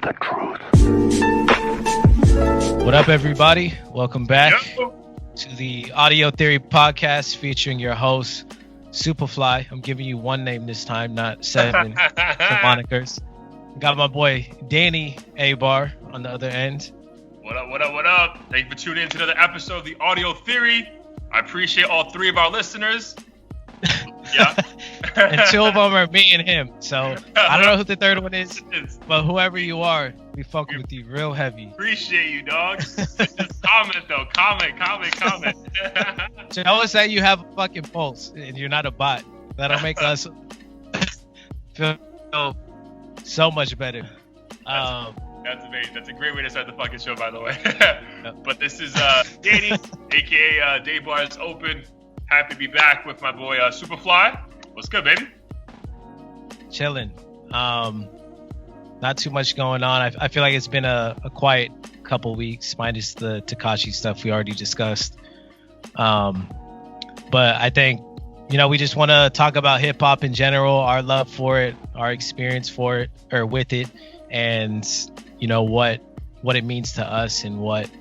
the truth. What up, everybody? Welcome back Yo. to the Audio Theory podcast featuring your host, Superfly. I'm giving you one name this time, not seven monikers. Got my boy Danny A-Bar on the other end. What up, what up, what up? Thank you for tuning in to another episode of the Audio Theory. I appreciate all three of our listeners. Yeah. And two of them are me and him. So I don't know who the third one is, but whoever you are, we fucking with you real heavy. Appreciate you, dog. Just comment, though. Comment. Show us that you have a fucking pulse and you're not a bot. That'll make us feel so much better. That's amazing. That's a great way to start the fucking show, by the way. But this is Danny, a.k.a. Day Bars Open. Happy to be back with my boy Superfly. What's good, baby? Chilling. Not too much going on. I feel like it's been a quiet couple weeks, minus the Tekashi stuff we already discussed. But I think, we just want to talk about hip hop in general, our love for it, our experience for it or with it, and what it means to us and what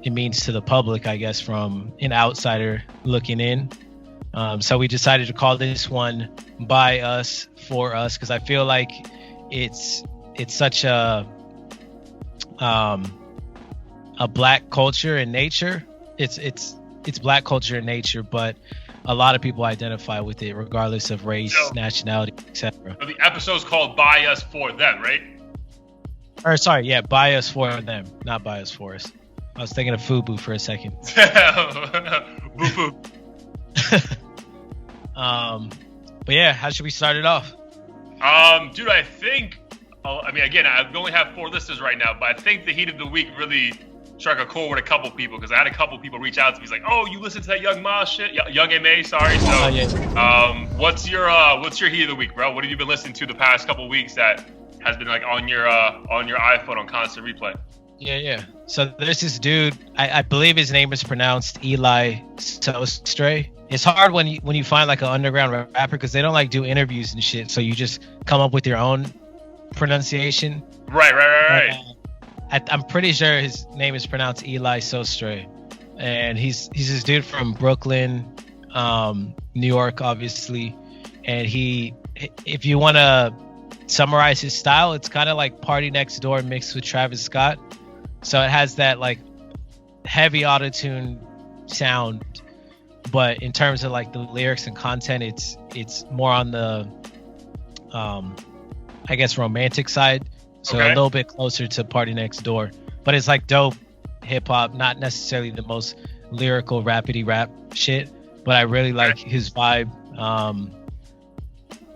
it means to the public, I guess, from an outsider looking in. So we decided to call this one By Us, For Us, because I feel like it's such a black culture in nature. It's black culture in nature, but a lot of people identify with it regardless of race, nationality, etc. So the episode's called By Us, For Them, right? Or sorry, yeah, By Us, For Them, not By Us, For Us. I was thinking of FUBU for a second. Boo-boo. But yeah, how should we start it off? Dude, I think, again, I only have 4 listeners right now, but I think the heat of the week really struck a chord with a couple people, because I had a couple people reach out to me. He's like, "Oh, you listen to that Young Ma shit, Young Ma?" Sorry. So, what's your heat of the week, bro? What have you been listening to the past couple weeks that has been like on your iPhone on constant replay? Yeah. So there's this dude. I believe his name is pronounced Eli Oh Stray. It's hard when you find like an underground rapper, because they don't like do interviews and shit. So you just come up with your own pronunciation. Right. I'm pretty sure his name is pronounced Eli Oh Stray, and he's this dude from Brooklyn, New York, obviously. And if you want to summarize his style, it's kind of like Party Next Door mixed with Travis Scott. So it has that like heavy autotune sound, but in terms of like the lyrics and content, it's more on the I guess romantic side. So a little bit closer to Party Next Door, but it's like dope hip hop, not necessarily the most lyrical rapidy rap shit, but I really like his vibe.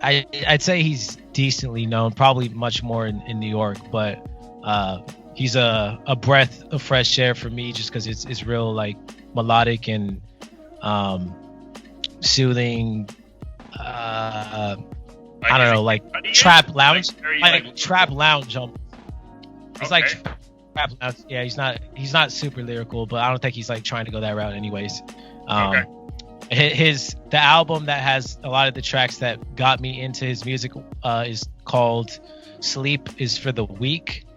I'd say he's decently known, probably much more in New York, but he's a breath of fresh air for me, just because it's real like melodic and soothing. I don't know, like trap lounge, like trap lounge. It's like trap lounge. Yeah, he's not super lyrical, but I don't think he's like trying to go that route anyways. The album that has a lot of the tracks that got me into his music is called Sleep Is for the Weak.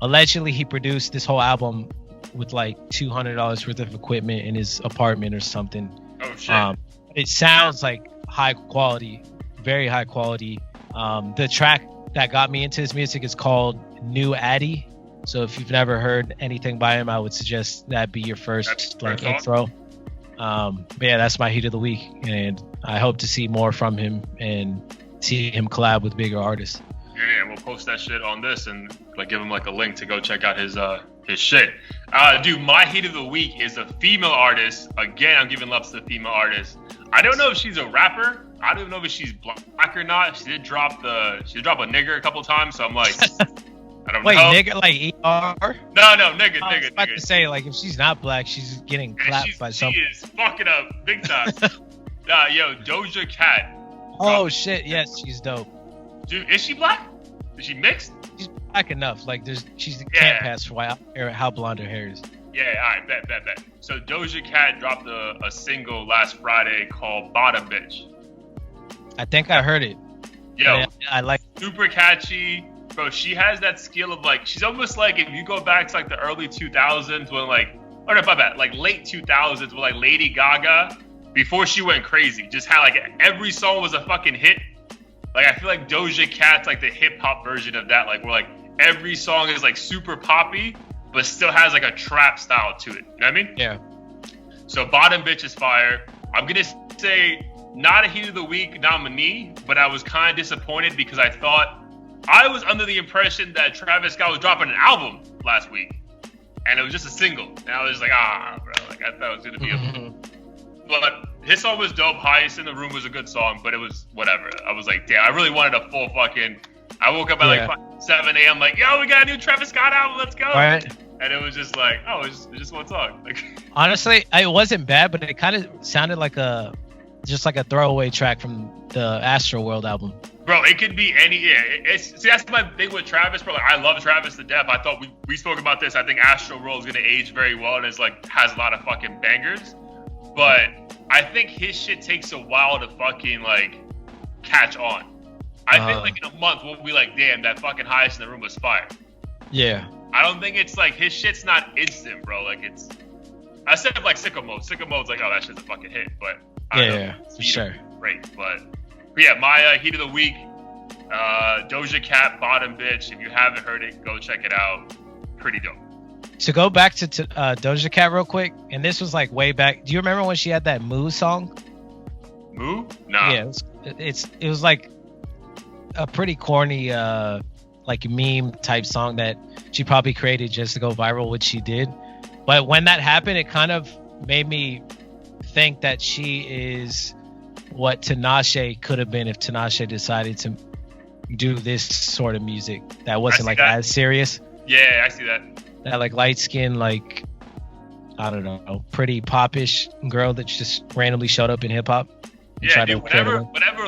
Allegedly, he produced this whole album with like $200 worth of equipment in his apartment or something. Oh shit! It sounds like high quality, very high quality. The track that got me into his music is called New Addy. So if you've never heard anything by him, I would suggest that be your first intro. But yeah, that's my heat of the week, and I hope to see more from him and see him collab with bigger artists. Yeah, we'll post that shit on this and like give him like a link to go check out his shit. Dude, my heat of the week is a female artist. Again, I'm giving love to the female artist. I don't know if she's a rapper. I don't even know if she's black or not. She did drop a nigger a couple times, so I'm like, I don't know. Wait, nigga like ER? No, nigga. I was about to say, like, if she's not black, she's getting clapped by someone. She is fucking up big time. Doja Cat. Oh shit, yes, she's dope. Dude, is she black? Is she mixed? She's black enough. Like, can't pass for white. How blonde her hair is. Yeah, all right, bet. So Doja Cat dropped a single last Friday called Bottom Bitch. I think I heard it. Yo, I like super catchy. bro, she has that skill of like, she's almost like if you go back to like the early 2000s when like, or not, my bad, like late 2000s with like Lady Gaga, before she went crazy, just had like every song was a fucking hit. Like I feel like Doja Cat's like the hip hop version of that, like where like every song is like super poppy, but still has like a trap style to it. You know what I mean? Yeah. So Bottom Bitch is fire. I'm gonna say not a Heat of the Week nominee, but I was kind of disappointed because I was under the impression that Travis Scott was dropping an album last week, and it was just a single. And I was just like, bro, like I thought it was gonna be a. But his song was dope. Highest in the Room was a good song, but it was whatever. I was like, damn, I really wanted a full fucking. I woke up at like 7 a.m. like, yo, we got a new Travis Scott album. Let's go. Right. And it was just like, it's just one song. Like, honestly, it wasn't bad, but it kind of sounded like just like a throwaway track from the Astroworld album. Bro, it could be any. Yeah, see, that's my thing with Travis, bro. Like, I love Travis to death. I thought we spoke about this. I think Astroworld is gonna age very well and is like has a lot of fucking bangers. But I think his shit takes a while to fucking like catch on. I think like in a month we'll be like, damn, that fucking Highest in the Room was fire. Yeah. I don't think it's like his shit's not instant, bro. Like it's. I said like Sicko Mode. Sicko Mode's like, oh, that shit's a fucking hit. But I don't know. For sure. Great, but yeah, my Heat of the Week, Doja Cat, Bottom Bitch. If you haven't heard it, go check it out. Pretty dope. To go back to Doja Cat real quick, and this was like way back. Do you remember when she had that Moo song? Moo? Nah. Yeah, it was like a pretty corny like meme type song that she probably created just to go viral, which she did. But when that happened, it kind of made me think that she is what Tinashe could have been if Tinashe decided to do this sort of music that wasn't like as serious. Yeah, I see that. That like light skin, like I don't know, pretty popish girl that just randomly showed up in hip hop. Yeah, dude, whatever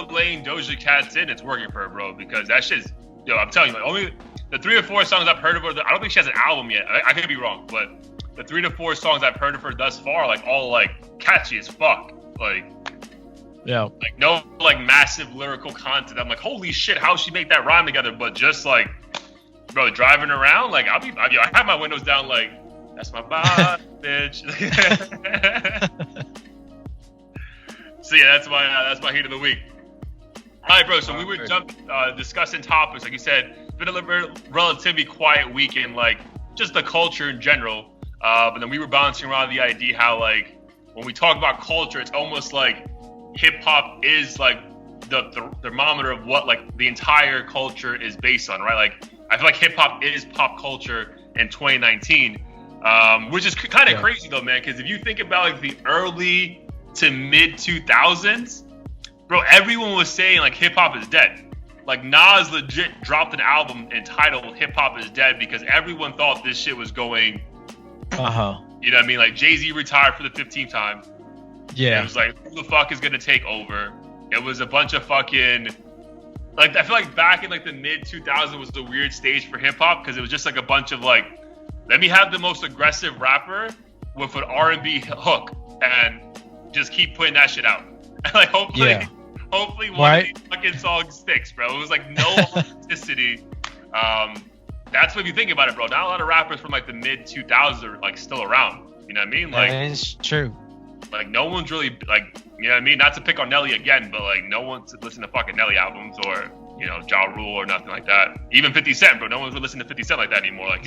lane Doja Cat's in, it's working for her, bro. Because that shit's, I'm telling you, like, only the 3 or 4 songs I've heard of her. I don't think she has an album yet. I could be wrong, but the 3 to 4 songs I've heard of her thus far, like all like catchy as fuck. Like, yeah, like no like massive lyrical content. I'm like, holy shit, how'd she make that rhyme together? But just like, bro, driving around, like I have my windows down, like that's my body, bitch. So yeah, that's my Heat of the Week. All right, bro. So we were discussing topics, like you said. It's been a relatively quiet week in like just the culture in general. But then we were bouncing around the idea how like when we talk about culture, it's almost like hip hop is like the thermometer of what like the entire culture is based on, right? Like I feel like hip hop is pop culture in 2019, which is kind of crazy though, man. Because if you think about like the early to mid 2000s, bro, everyone was saying like hip hop is dead. Like Nas legit dropped an album entitled "Hip Hop Is Dead" because everyone thought this shit was going. You know what I mean? Like Jay-Z retired for the 15th time. Yeah. It was like, who the fuck is gonna take over? It was a bunch of fucking. Like I feel like back in like the mid 2000s was the weird stage for hip hop because it was just like a bunch of like, let me have the most aggressive rapper with an R&B hook and just keep putting that shit out. And like hopefully one of these fucking songs sticks, bro. It was like no authenticity. That's what you think about it, bro. Not a lot of rappers from like the mid 2000s are like still around. You know what I mean? Like it's true. Like no one's really like, you know what I mean? Not to pick on Nelly again, but like no one's listening to fucking Nelly albums or Ja Rule or nothing like that. Even 50 Cent, bro. No one's listening to 50 Cent like that anymore. Like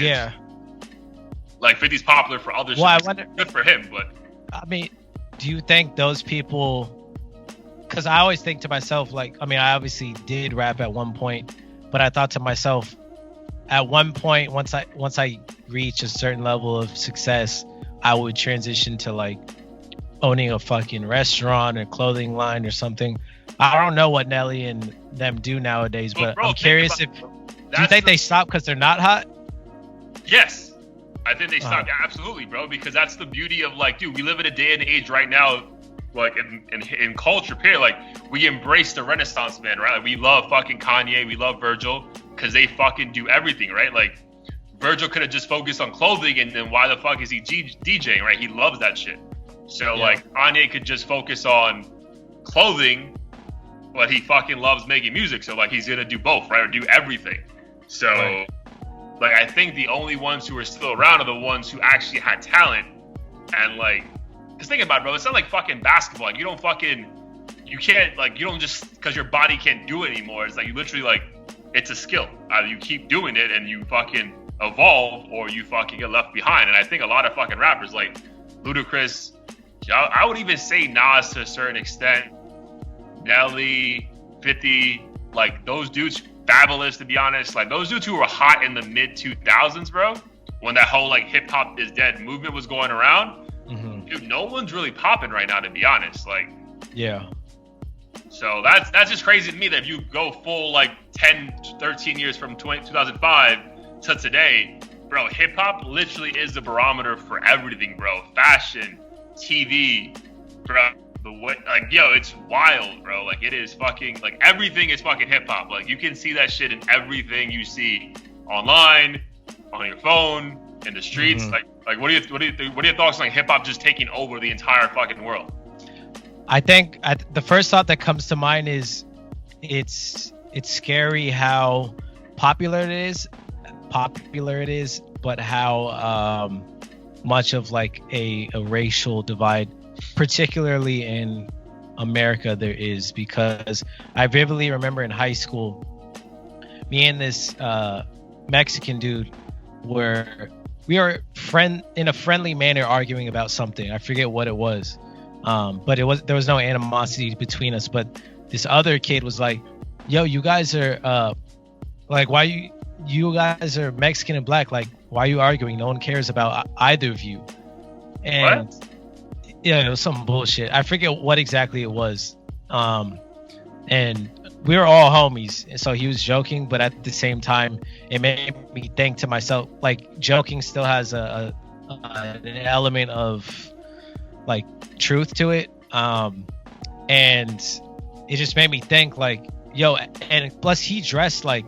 like 50's popular for other shit. I wonder, good for him, but I mean, do you think those people? Because I always think to myself, like, I mean, I obviously did rap at one point, but I thought to myself, at one point, once I reach a certain level of success, I would transition to like owning a fucking restaurant or clothing line or something. I don't know what Nelly and them do nowadays, but bro, I'm curious do you think they stop because they're not hot? Yes, I think they stop. Absolutely, bro, because that's the beauty of like, dude, we live in a day and age right now, like in culture, period. Like we embrace the Renaissance man, right? Like we love fucking Kanye, we love Virgil because they fucking do everything, right? Like Virgil could have just focused on clothing, and then why the fuck is he DJing, right? He loves that shit. So like Kanye could just focus on clothing, but he fucking loves making music. So like he's gonna do both, right? Or do everything. So, Right. like, I think the only ones who are still around are the ones who actually had talent. And, like, because think about it, bro, it's not like fucking basketball. Like, you can't, like, you don't just, because your body can't do it anymore. It's like, you literally, like, it's a skill. Either you keep doing it and you fucking evolve, or you fucking get left behind. And I think a lot of fucking rappers, like Ludacris, I would even say Nas to a certain extent, Nelly, 50, like, those dudes, Fabulous, to be honest, like, those dudes who were hot in the mid 2000s, bro, when that whole, like, hip hop is dead movement was going around. Mm-hmm. Dude, no one's really popping right now, to be honest. Like, Yeah. so that's just crazy to me, that if you go full, like, 10, 13 years from 2005 to today, bro, hip hop literally is the barometer for everything, bro. Fashion, TV, bro. The way, like, yo, it's wild, bro. Like, it is fucking, like, everything is fucking hip hop. Like, you can see that shit in everything you see online, on your phone, in the streets. Mm-hmm. Like, what are your thoughts on, like, hip hop just taking over the entire fucking world? I think the first thought that comes to mind is it's scary how popular it is, but how much of, like, a racial divide, particularly in America, there is. Because I vividly remember in high school, me and this Mexican dude we were in a friendly manner arguing about something. I forget what it was, but there was no animosity between us. But this other kid was like, "Yo, you guys are like, why you guys are Mexican and black? Like, why are you arguing? No one cares about either of you." And What? yeah, it was some bullshit. I forget what exactly it was. And we were all homies, and so he was joking, but at the same time, it made me think to myself, like, joking still has an element of, like, truth to it. And it just made me think, like, yo, and plus he dressed like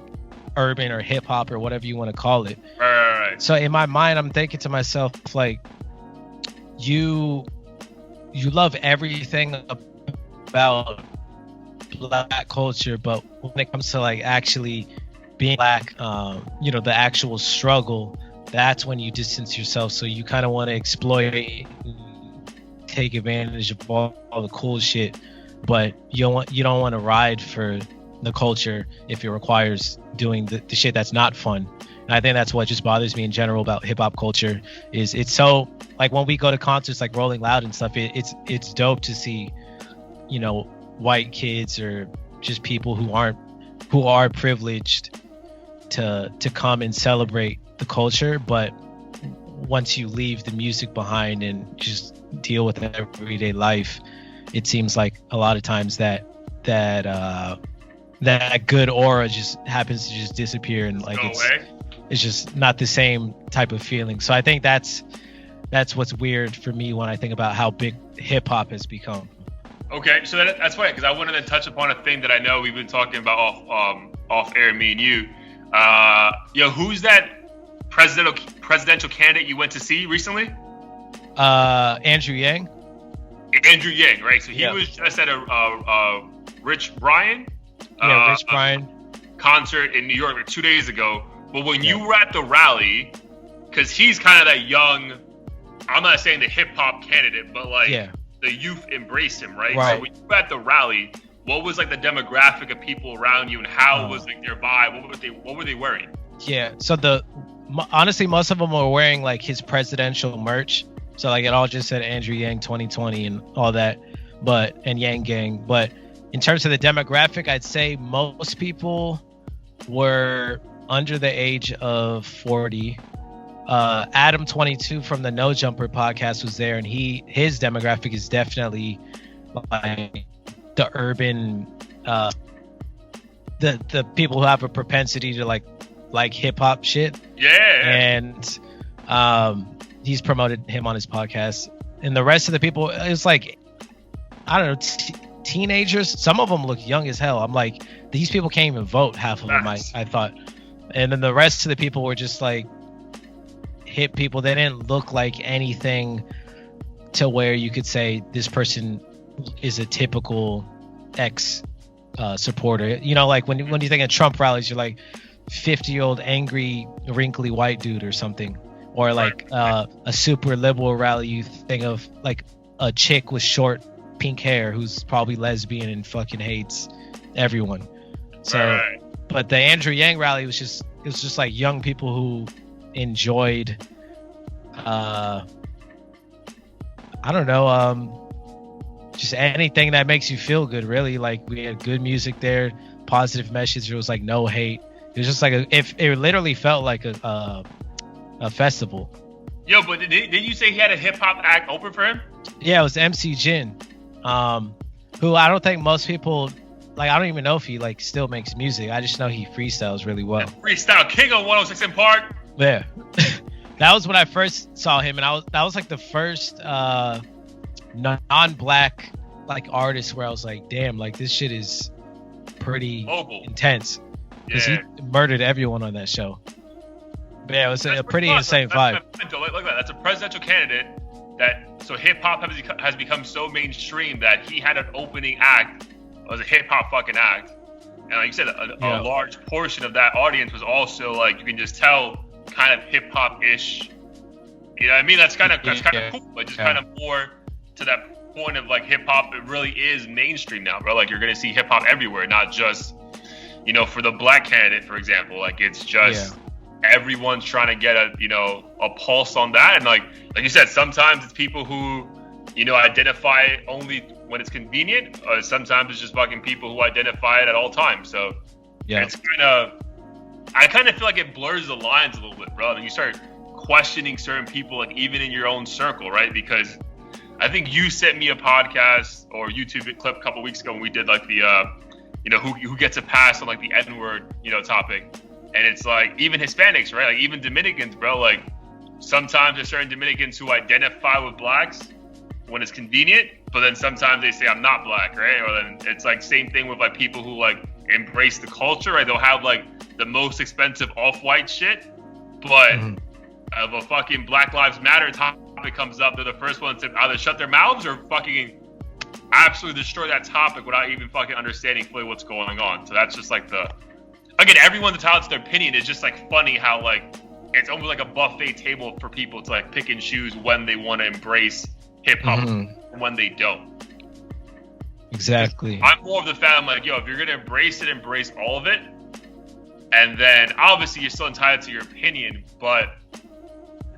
urban or hip hop or whatever you want to call it. Right. So in my mind, I'm thinking to myself, like, you love everything about black culture, but when it comes to, like, actually being black, the actual struggle, that's when you distance yourself. So you kind of want to exploit, take advantage of all the cool shit, but you don't want to ride for the culture if it requires doing the shit that's not fun. And I think that's what just bothers me in general about hip hop culture, is it's so, like, when we go to concerts like Rolling Loud and stuff, it's dope to see, white kids or just people who are privileged to come and celebrate the culture. But once you leave the music behind and just deal with everyday life, it seems like a lot of times that good aura just happens to just disappear, and, like, it's just not the same type of feeling. So I think that's what's weird for me when I think about how big hip hop has become. Okay, so that's funny, because I wanted to touch upon a thing that I know we've been talking about off air, me and you. Who's that presidential candidate you went to see recently? Andrew Yang. Andrew Yang, right? So he was just at a Rich Brian. Rich Brian concert in New York, like, 2 days ago. But when you were at the rally, because he's kind of that young, I'm not saying the hip hop candidate, but, like, the youth embrace him, right? So when you were at the rally, what was, like, the demographic of people around you, and how was, like, their vibe? What were they wearing? Yeah, so honestly, most of them were wearing, like, his presidential merch. So, like, it all just said Andrew Yang 2020 and all that, and Yang Gang. But in terms of the demographic, I'd say most people were under the age of 40. Adam 22 from the No Jumper podcast was there, and his demographic is definitely, like, the urban, the people who have a propensity to like hip hop shit. And he's promoted him on his podcast. And the rest of the people, it's like, I don't know, teenagers. Some of them look young as hell. I'm like, these people can't even vote, half of them, I thought. And then the rest of the people were just, like, hip people. They didn't look like anything to where you could say this person is a typical supporter. Like, when you think of Trump rallies, you're like, 50-year-old angry wrinkly white dude or something, or like a super liberal rally you think of like a chick with short pink hair who's probably lesbian and fucking hates everyone. So but the Andrew Yang rally was just like young people who enjoyed I don't know, just anything that makes you feel good, really. Like, we had good music there, positive message. There was like no hate. It was just like it literally felt like a festival. Yo, but did you say he had a hip hop act open for him? Yeah, it was MC Jin, who I don't think most people like. I don't even know if he like still makes music. I just know he freestyles really well. Yeah, freestyle king on 106 in Park. Yeah. That was when I first saw him, and that was like the first non-black like artist where I was like, damn, like this shit is pretty intense. Because he murdered everyone on that show. But yeah, it was a pretty insane vibe. Look at that. That's a presidential candidate. So hip hop has become so mainstream that he had an opening act. It was a hip hop fucking act, and like you said, a large portion of that audience was also like, you can just tell, kind of hip hop ish. You know what I mean? That's kind of cool, but just kind of more to that point of like hip hop. It really is mainstream now, bro. Like, you're gonna see hip hop everywhere, not just, you know, for the black candidate, for example. Like, it's just everyone's trying to get a pulse on that, and like you said, sometimes it's people who, you know, identify only when it's convenient. Sometimes it's just fucking people who identify it at all times. So it's I kind of feel like it blurs the lines a little bit, bro. And you start questioning certain people, like even in your own circle, right? Because I think you sent me a podcast or YouTube clip a couple weeks ago when we did like the, you know, who gets a pass on like the N-word, you know, topic. And it's like, even Hispanics, right? Like even Dominicans, bro. Like, sometimes there's certain Dominicans who identify with blacks when it's convenient, but then sometimes they say, I'm not black, right? Or then it's like same thing with like people who like embrace the culture, right? They'll have like the most expensive off-white shit, but if a fucking Black Lives Matter topic comes up, they're the first ones to either shut their mouths or fucking absolutely destroy that topic without even fucking understanding fully what's going on. So that's just like again, everyone's entitled to their opinion. It's just like funny how like it's almost like a buffet table for people to like pick and choose when they want to embrace hip hop and when they don't. Exactly. I'm more of the fan. I'm like, yo, if you're gonna embrace it, embrace all of it. And then obviously you're still entitled to your opinion, but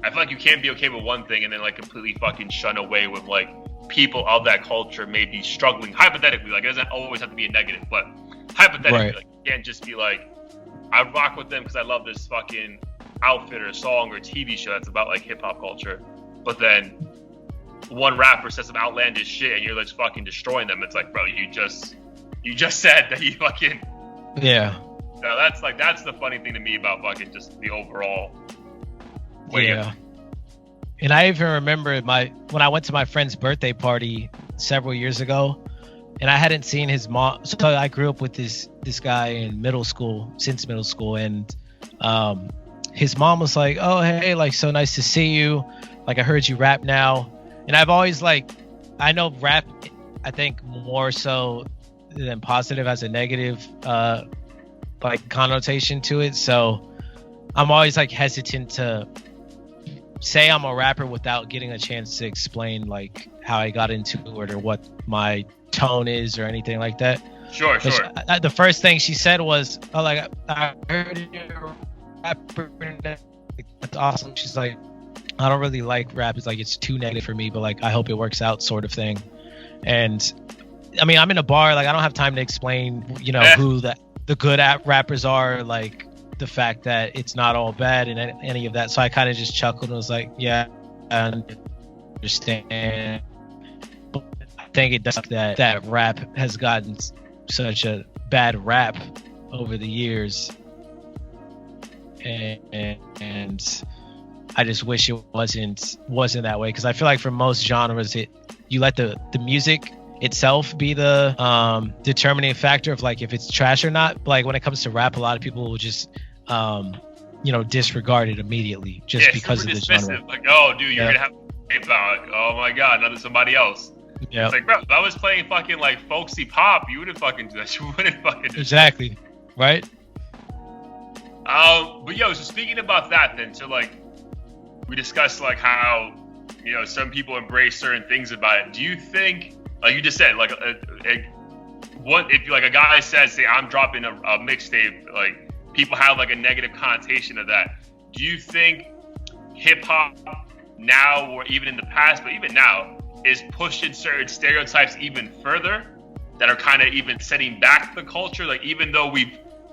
I feel like you can't be okay with one thing and then like completely fucking shun away with like people of that culture may be struggling hypothetically. Like, it doesn't always have to be a negative, but hypothetically, like, you can't just be like, I rock with them because I love this fucking outfit or song or TV show that's about like hip hop culture. But then one rapper says some outlandish shit and you're just fucking destroying them. It's like, bro, you just said that you fucking So that's the funny thing to me about fucking just the overall way. And I even remember when I went to my friend's birthday party several years ago, and I hadn't seen his mom. So I grew up with this guy in since middle school, and his mom was like, "Oh, hey, like, so nice to see you. Like, I heard you rap now." And I've always I know rap, I think more so than positive has a negative like connotation to it. So I'm always like hesitant to say I'm a rapper without getting a chance to explain like how I got into it or what my tone is or anything like that. Sure. The first thing she said was, "Oh, like, I heard you're a rapper." That's awesome. She's like, "I don't really like rap. It's like, it's too negative for me, but like, I hope it works out," sort of thing. And I mean, I'm in a bar, like, I don't have time to explain, you know, who the good rappers are, like the fact that it's not all bad and any of that. So I kind of just chuckled and was like, yeah, I understand. But I think it does that rap has gotten such a bad rap over the years, and I just wish it wasn't that way, because I feel like for most genres, you let the music itself be the determining factor of like if it's trash or not. But like when it comes to rap, a lot of people will just disregard it immediately just because of the genre. Like, oh, dude, you're gonna have about, oh my god, another somebody else. It's like, bro, if I was playing fucking like folksy pop, you wouldn't fucking do that. You wouldn't fucking do exactly, right? But yo, so speaking about that, then, so like we discussed like how some people embrace certain things about it. Do you think, like you just said, like what if like a guy says, say, I'm dropping a mixtape, like people have like a negative connotation of that? Do you think hip hop now, or even in the past, but even now, is pushing certain stereotypes even further that are kind of even setting back the culture? Like even though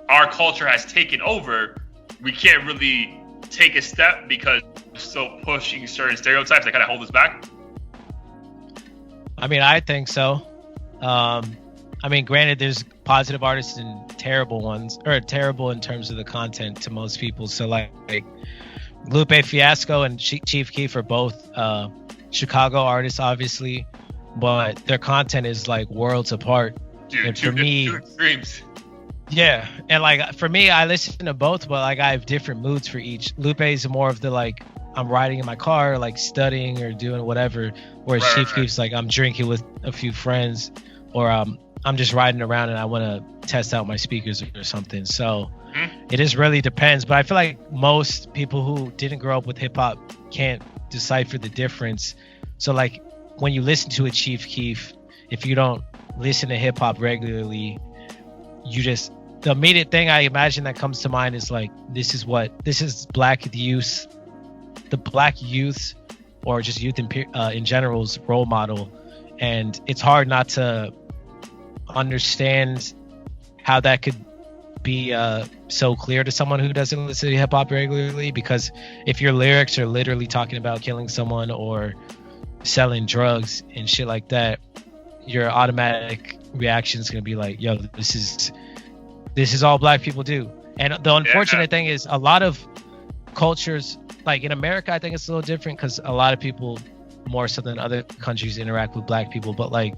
our culture has taken over, we can't really take a step because we're still pushing certain stereotypes that kind of hold us back? I mean, I think so. I mean, granted, there's positive artists and terrible ones, or terrible in terms of the content to most people. So like Lupe, Fiasco, and Chief Keef are both Chicago artists, obviously, but their content is like worlds apart. Dude, and two extremes. Yeah, and like for me, I listen to both, but like I have different moods for each. Lupe is more of the like I'm riding in my car, like studying or doing whatever, whereas Chief Keef's like I'm drinking with a few friends, or I'm just riding around and I want to test out my speakers or something. So it just really depends. But I feel like most people who didn't grow up with hip hop can't decipher the difference. So like when you listen to a Chief Keef, if you don't listen to hip hop regularly, the immediate thing I imagine that comes to mind is like, this is black youth, the black youth, or just youth in general's role model. And it's hard not to understand how that could be so clear to someone who doesn't listen to hip hop regularly, because if your lyrics are literally talking about killing someone or selling drugs and shit like that, your automatic reaction is going to be like, yo, this is all black people do. And the unfortunate thing is a lot of cultures, like in America, I think it's a little different because a lot of people more so than other countries interact with black people, but like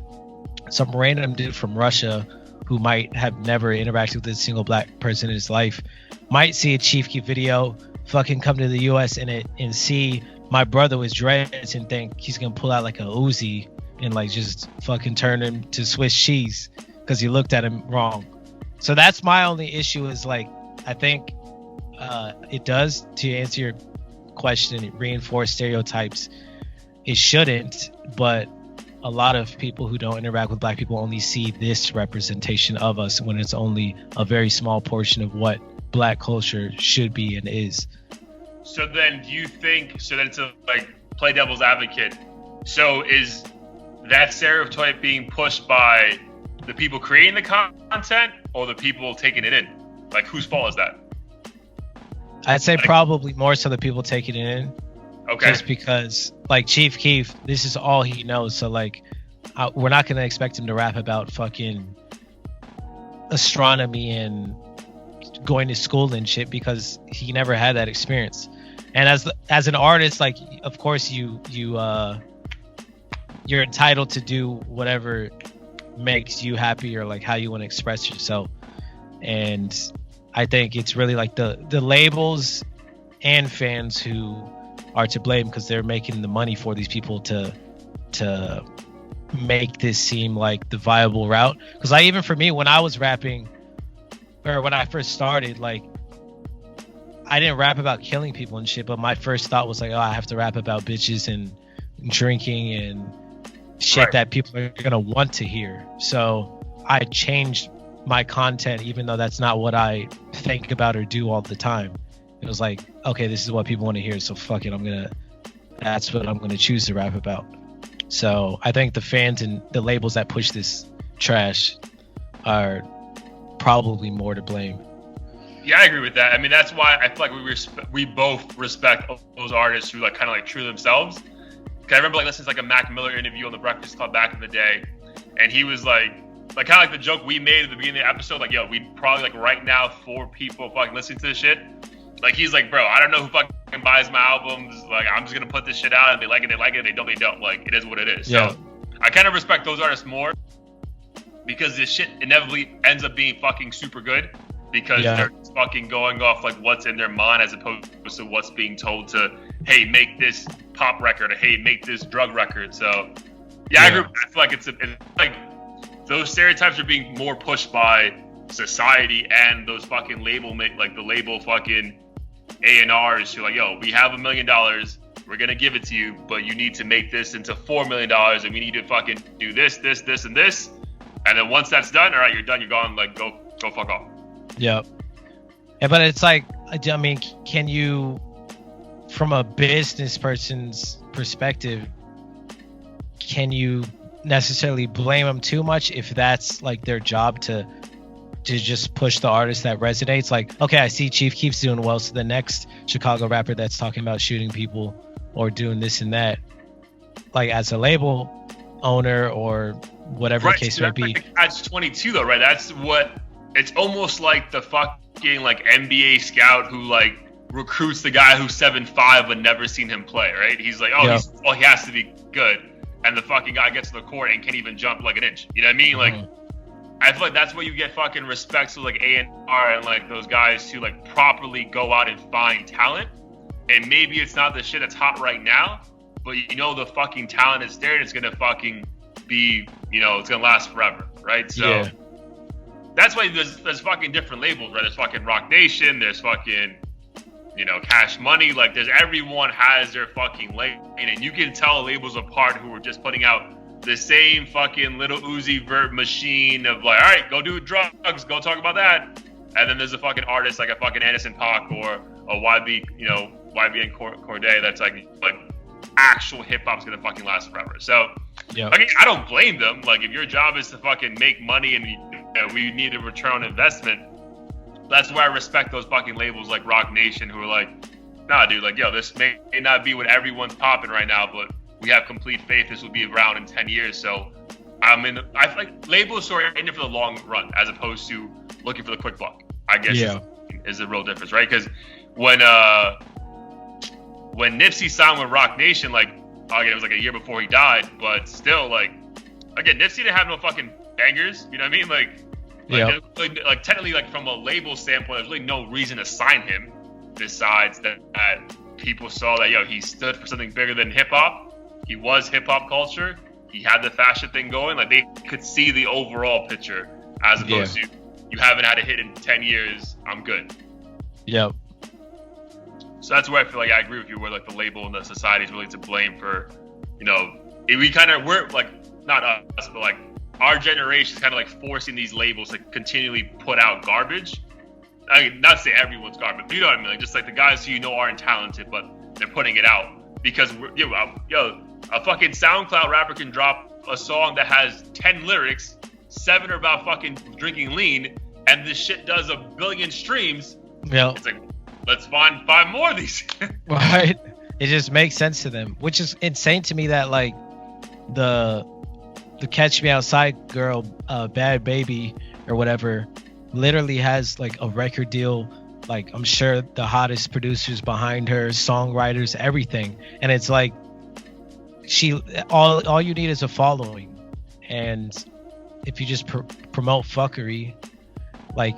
some random dude from Russia who might have never interacted with a single black person in his life might see a Chief Keef video, fucking come to the US and see my brother with dreads and think he's gonna pull out like a Uzi and like just fucking turn him to Swiss cheese because he looked at him wrong. So that's my only issue, is like I think it does, to answer your question, reinforce stereotypes. It shouldn't, but a lot of people who don't interact with black people only see this representation of us when it's only a very small portion of what black culture should be and is. So then do you think, so then to like play devil's advocate, so is that stereotype being pushed by the people creating the content or the people taking it in? Like whose fault is that? I'd say probably more so the people taking it in. Okay. Just because, like Chief Keef, this is all he knows. So like, we're not gonna expect him to rap about fucking astronomy and going to school and shit because he never had that experience. And as an artist, like of course you're entitled to do whatever makes you happy or like how you want to express yourself. And I think it's really like the labels and fans who are to blame because they're making the money for these people to make this seem like the viable route. Because even for me, when I was rapping, or when I first started, like I didn't rap about killing people and shit, but my first thought was like, oh, I have to rap about bitches and drinking and shit that people are gonna want to hear. So I changed my content, even though that's not what I think about or do all the time. It was like, okay, this is what people want to hear, so fuck it, that's what I'm gonna choose to rap about. So I think the fans and the labels that push this trash are probably more to blame. Yeah, I agree with that. I mean, that's why I feel like we both respect those artists who like kind of like true themselves. Cause I remember like listening to like a Mac Miller interview on the Breakfast Club back in the day, and he was like kind of like the joke we made at the beginning of the episode, like, yo, we'd probably like right now 4 people fucking listening to this shit. Like he's like, bro, I don't know who fucking buys my albums. Like I'm just gonna put this shit out, and they like it, they like it. They don't. Like it is what it is. Yeah. So I kind of respect those artists more because this shit inevitably ends up being fucking super good because they're fucking going off like what's in their mind as opposed to what's being told to, hey, make this pop record, or hey, make this drug record. So I agree. I feel like it's like those stereotypes are being more pushed by society and those fucking the label fucking A&Rs who like, yo, we have $1 million, we're gonna give it to you, but you need to make this into $4 million, and we need to fucking do this, and this, and then once that's done, all right, you're done, you're gone, like go fuck off. Yep. Yeah, but it's like, I mean, can you, from a business person's perspective, can you necessarily blame them too much if that's like their job to just push the artist that resonates? Like, okay, I see Chief Keef's doing well, so the next Chicago rapper that's talking about shooting people or doing this and that, like as a label owner or whatever the case may be. That's 22 though, right? That's what, it's almost like the fucking like NBA scout who like recruits the guy who's 7'5" but never seen him play, right? He's like, oh, he has to be good, and the fucking guy gets to the court and can't even jump like an inch. You know what I mean? Like, I feel like that's where you get fucking respect to like A&R and like those guys who like properly go out and find talent. And maybe it's not the shit that's hot right now, but you know the fucking talent is there and it's gonna fucking be, you know, it's gonna last forever, right? So that's why there's fucking different labels, right? There's fucking Rock Nation, there's fucking, you know, Cash Money, like there's, everyone has their fucking lane, and you can tell labels apart who are just putting out the same fucking Little Uzi Vert machine of like, all right, go do drugs, go talk about that. And then there's a fucking artist like a fucking Anderson .Paak or a YB, you know, YBN Corday that's like actual hip hop's gonna fucking last forever. So like, I don't blame them. Like, if your job is to fucking make money and we need a return on investment, that's why I respect those fucking labels like Rock Nation who are like, nah, dude, like, yo, this may not be what everyone's popping right now, but we have complete faith this will be around in 10 years. So I feel like labels are in it for the long run as opposed to looking for the quick buck, I guess is the real difference, right? Because when Nipsey signed with Rock Nation, like, again, it was like a year before he died, but still, like, again, Nipsey didn't have no fucking bangers, you know what I mean? Like technically, like, from a label standpoint, there's really no reason to sign him besides that people saw that, yo, he stood for something bigger than hip-hop. He was hip-hop culture. He had the fashion thing going. Like, they could see the overall picture as opposed to, you haven't had a hit in 10 years, I'm good. Yep. So that's where I feel like I agree with you, where like the label and the society is really to blame for, you know, we're like, not us, but like our generation is kind of like forcing these labels to continually put out garbage. I mean, not to say everyone's garbage, but you know what I mean? Like, just like the guys who you know aren't talented, but they're putting it out because a fucking SoundCloud rapper can drop a song that has 10 lyrics, 7 are about fucking drinking lean, and this shit does 1 billion streams. Yeah. It's like, let's find 5 more of these. Right. It just makes sense to them, which is insane to me that like the Catch Me Outside girl, Bad Baby or whatever, literally has like a record deal. Like, I'm sure the hottest producers behind her, songwriters, everything. And it's like, all you need is a following. And if you just promote fuckery, like,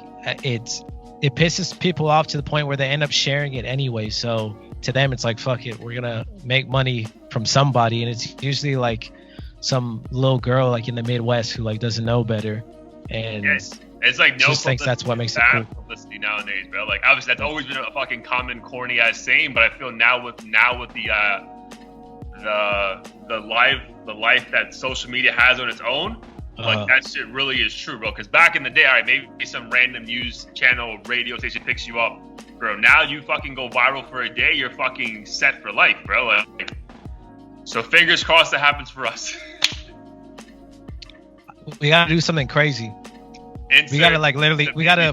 it pisses people off to the point where they end up sharing it anyway. So to them, it's like, fuck it, we're gonna make money from somebody, and it's usually like some little girl like in the Midwest who like doesn't know better, and it's like no, just thinks that's what makes it cool. Publicity nowadays, bro. Like, obviously that's always been a fucking common corny ass saying, but I feel now with the life that social media has on its own. Like, that shit really is true, bro. Because back in the day, all right, maybe some random news channel, radio station picks you up, bro. Now you fucking go viral for a day, you're fucking set for life, bro. Like, so fingers crossed that happens for us. We gotta do something crazy. We gotta like literally. We gotta.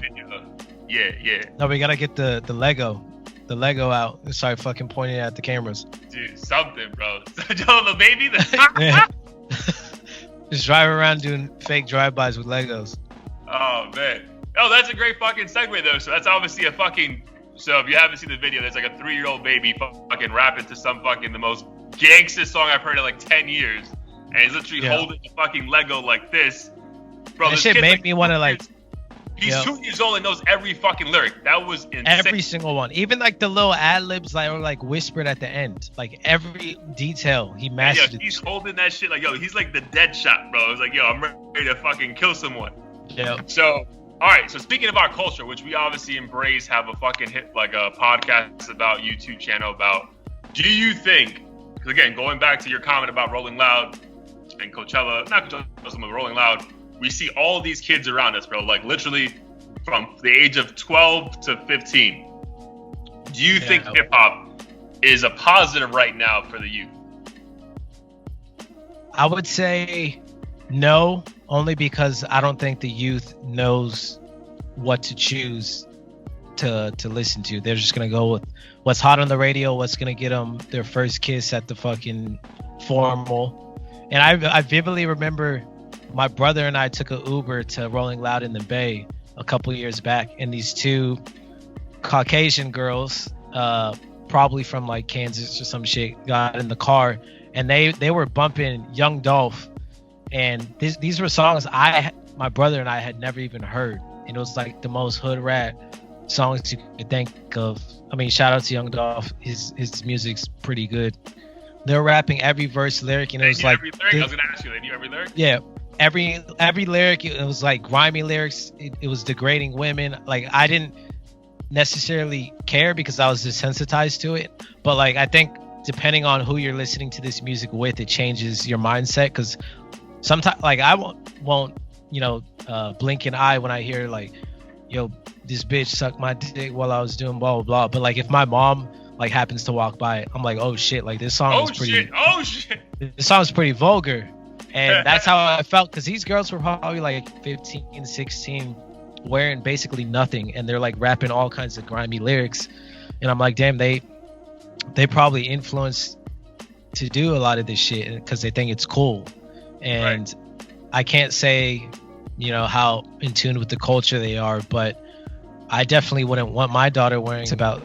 Yeah. No, we gotta get the Lego out and start fucking pointing at the cameras. Dude, something, bro. The baby. Yeah. Just drive around doing fake drive-bys with Legos. Oh, man. Oh, that's a great fucking segue, though. So that's obviously a fucking... So if you haven't seen the video, there's like a 3-year-old baby fucking rapping to some fucking the most gangster song I've heard in like 10 years. And he's literally holding the fucking Lego like this. Bro, that shit made me want to like... He's 2 years old and knows every fucking lyric. That was insane. Every single one. Even like the little ad-libs that were like whispered at the end. Like every detail, he mastered. He's holding that shit like, yo, he's like the dead shot, bro. It's like, yo, I'm ready to fucking kill someone. Yeah. So All right, so speaking of our culture, which we obviously embrace, have a fucking hit, like a podcast about, YouTube channel about, do you think, because again, going back to your comment about Rolling Loud and Coachella, not Coachella, but Rolling Loud, we see all these kids around us, bro, like literally from the age of 12 to 15. Do you think hip hop is a positive right now for the youth? I would say no, only because I don't think the youth knows what to choose to listen to. They're just gonna go with what's hot on the radio, what's gonna get them their first kiss at the fucking formal. And I vividly remember my brother and I took an Uber to Rolling Loud in the Bay a couple years back, and these two Caucasian girls, probably from like Kansas or some shit, got in the car, and they were bumping Young Dolph, and these were songs my brother and I had never even heard, and it was like the most hood rat songs you could think of. I mean, shout out to Young Dolph, his music's pretty good. They're rapping every verse lyric, and it was like every lyric? I was gonna ask you, they knew every lyric? Yeah, every lyric. It was like grimy lyrics. It was degrading women. Like, I didn't necessarily care because I was desensitized to it, but like I think depending on who you're listening to this music with, it changes your mindset. Because sometimes, like, I won't blink an eye when I hear like, yo, this bitch sucked my dick while I was doing blah blah blah. But like if my mom like happens to walk by, I'm like, oh shit, like this song is pretty. Oh shit. This song's pretty vulgar, and that's how I felt, because these girls were probably like 15, 16, wearing basically nothing, and they're like rapping all kinds of grimy lyrics, and I'm like, damn, they probably influenced to do a lot of this shit because they think it's cool. And right. I can't say how in tune with the culture they are, but I definitely wouldn't want my daughter wearing about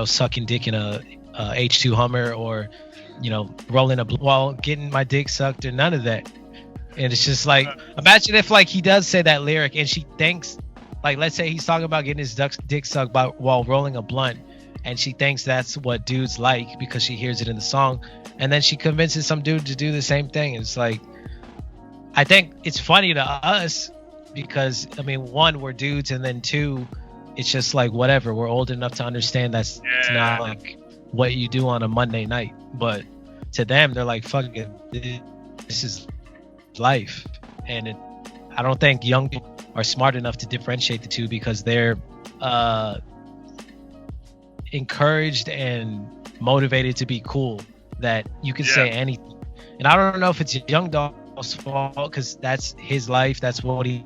sucking dick in a H2 Hummer, or rolling while getting my dick sucked, or none of that. And it's just like, imagine if like he does say that lyric and she thinks, like, let's say he's talking about getting his dick sucked while rolling a blunt, and she thinks that's what dudes like because she hears it in the song, and then she convinces some dude to do the same thing. It's like, I think it's funny to us because, I mean, one, we're dudes, and then two, it's just like, whatever, we're old enough to understand that's not like what you do on a Monday night. But to them, they're like, fuck it, this is life. And I don't think young people are smart enough to differentiate the two, because they're encouraged and motivated to be cool, that you can say anything. And I don't know if it's Young Dolph's fault, because that's his life, that's what he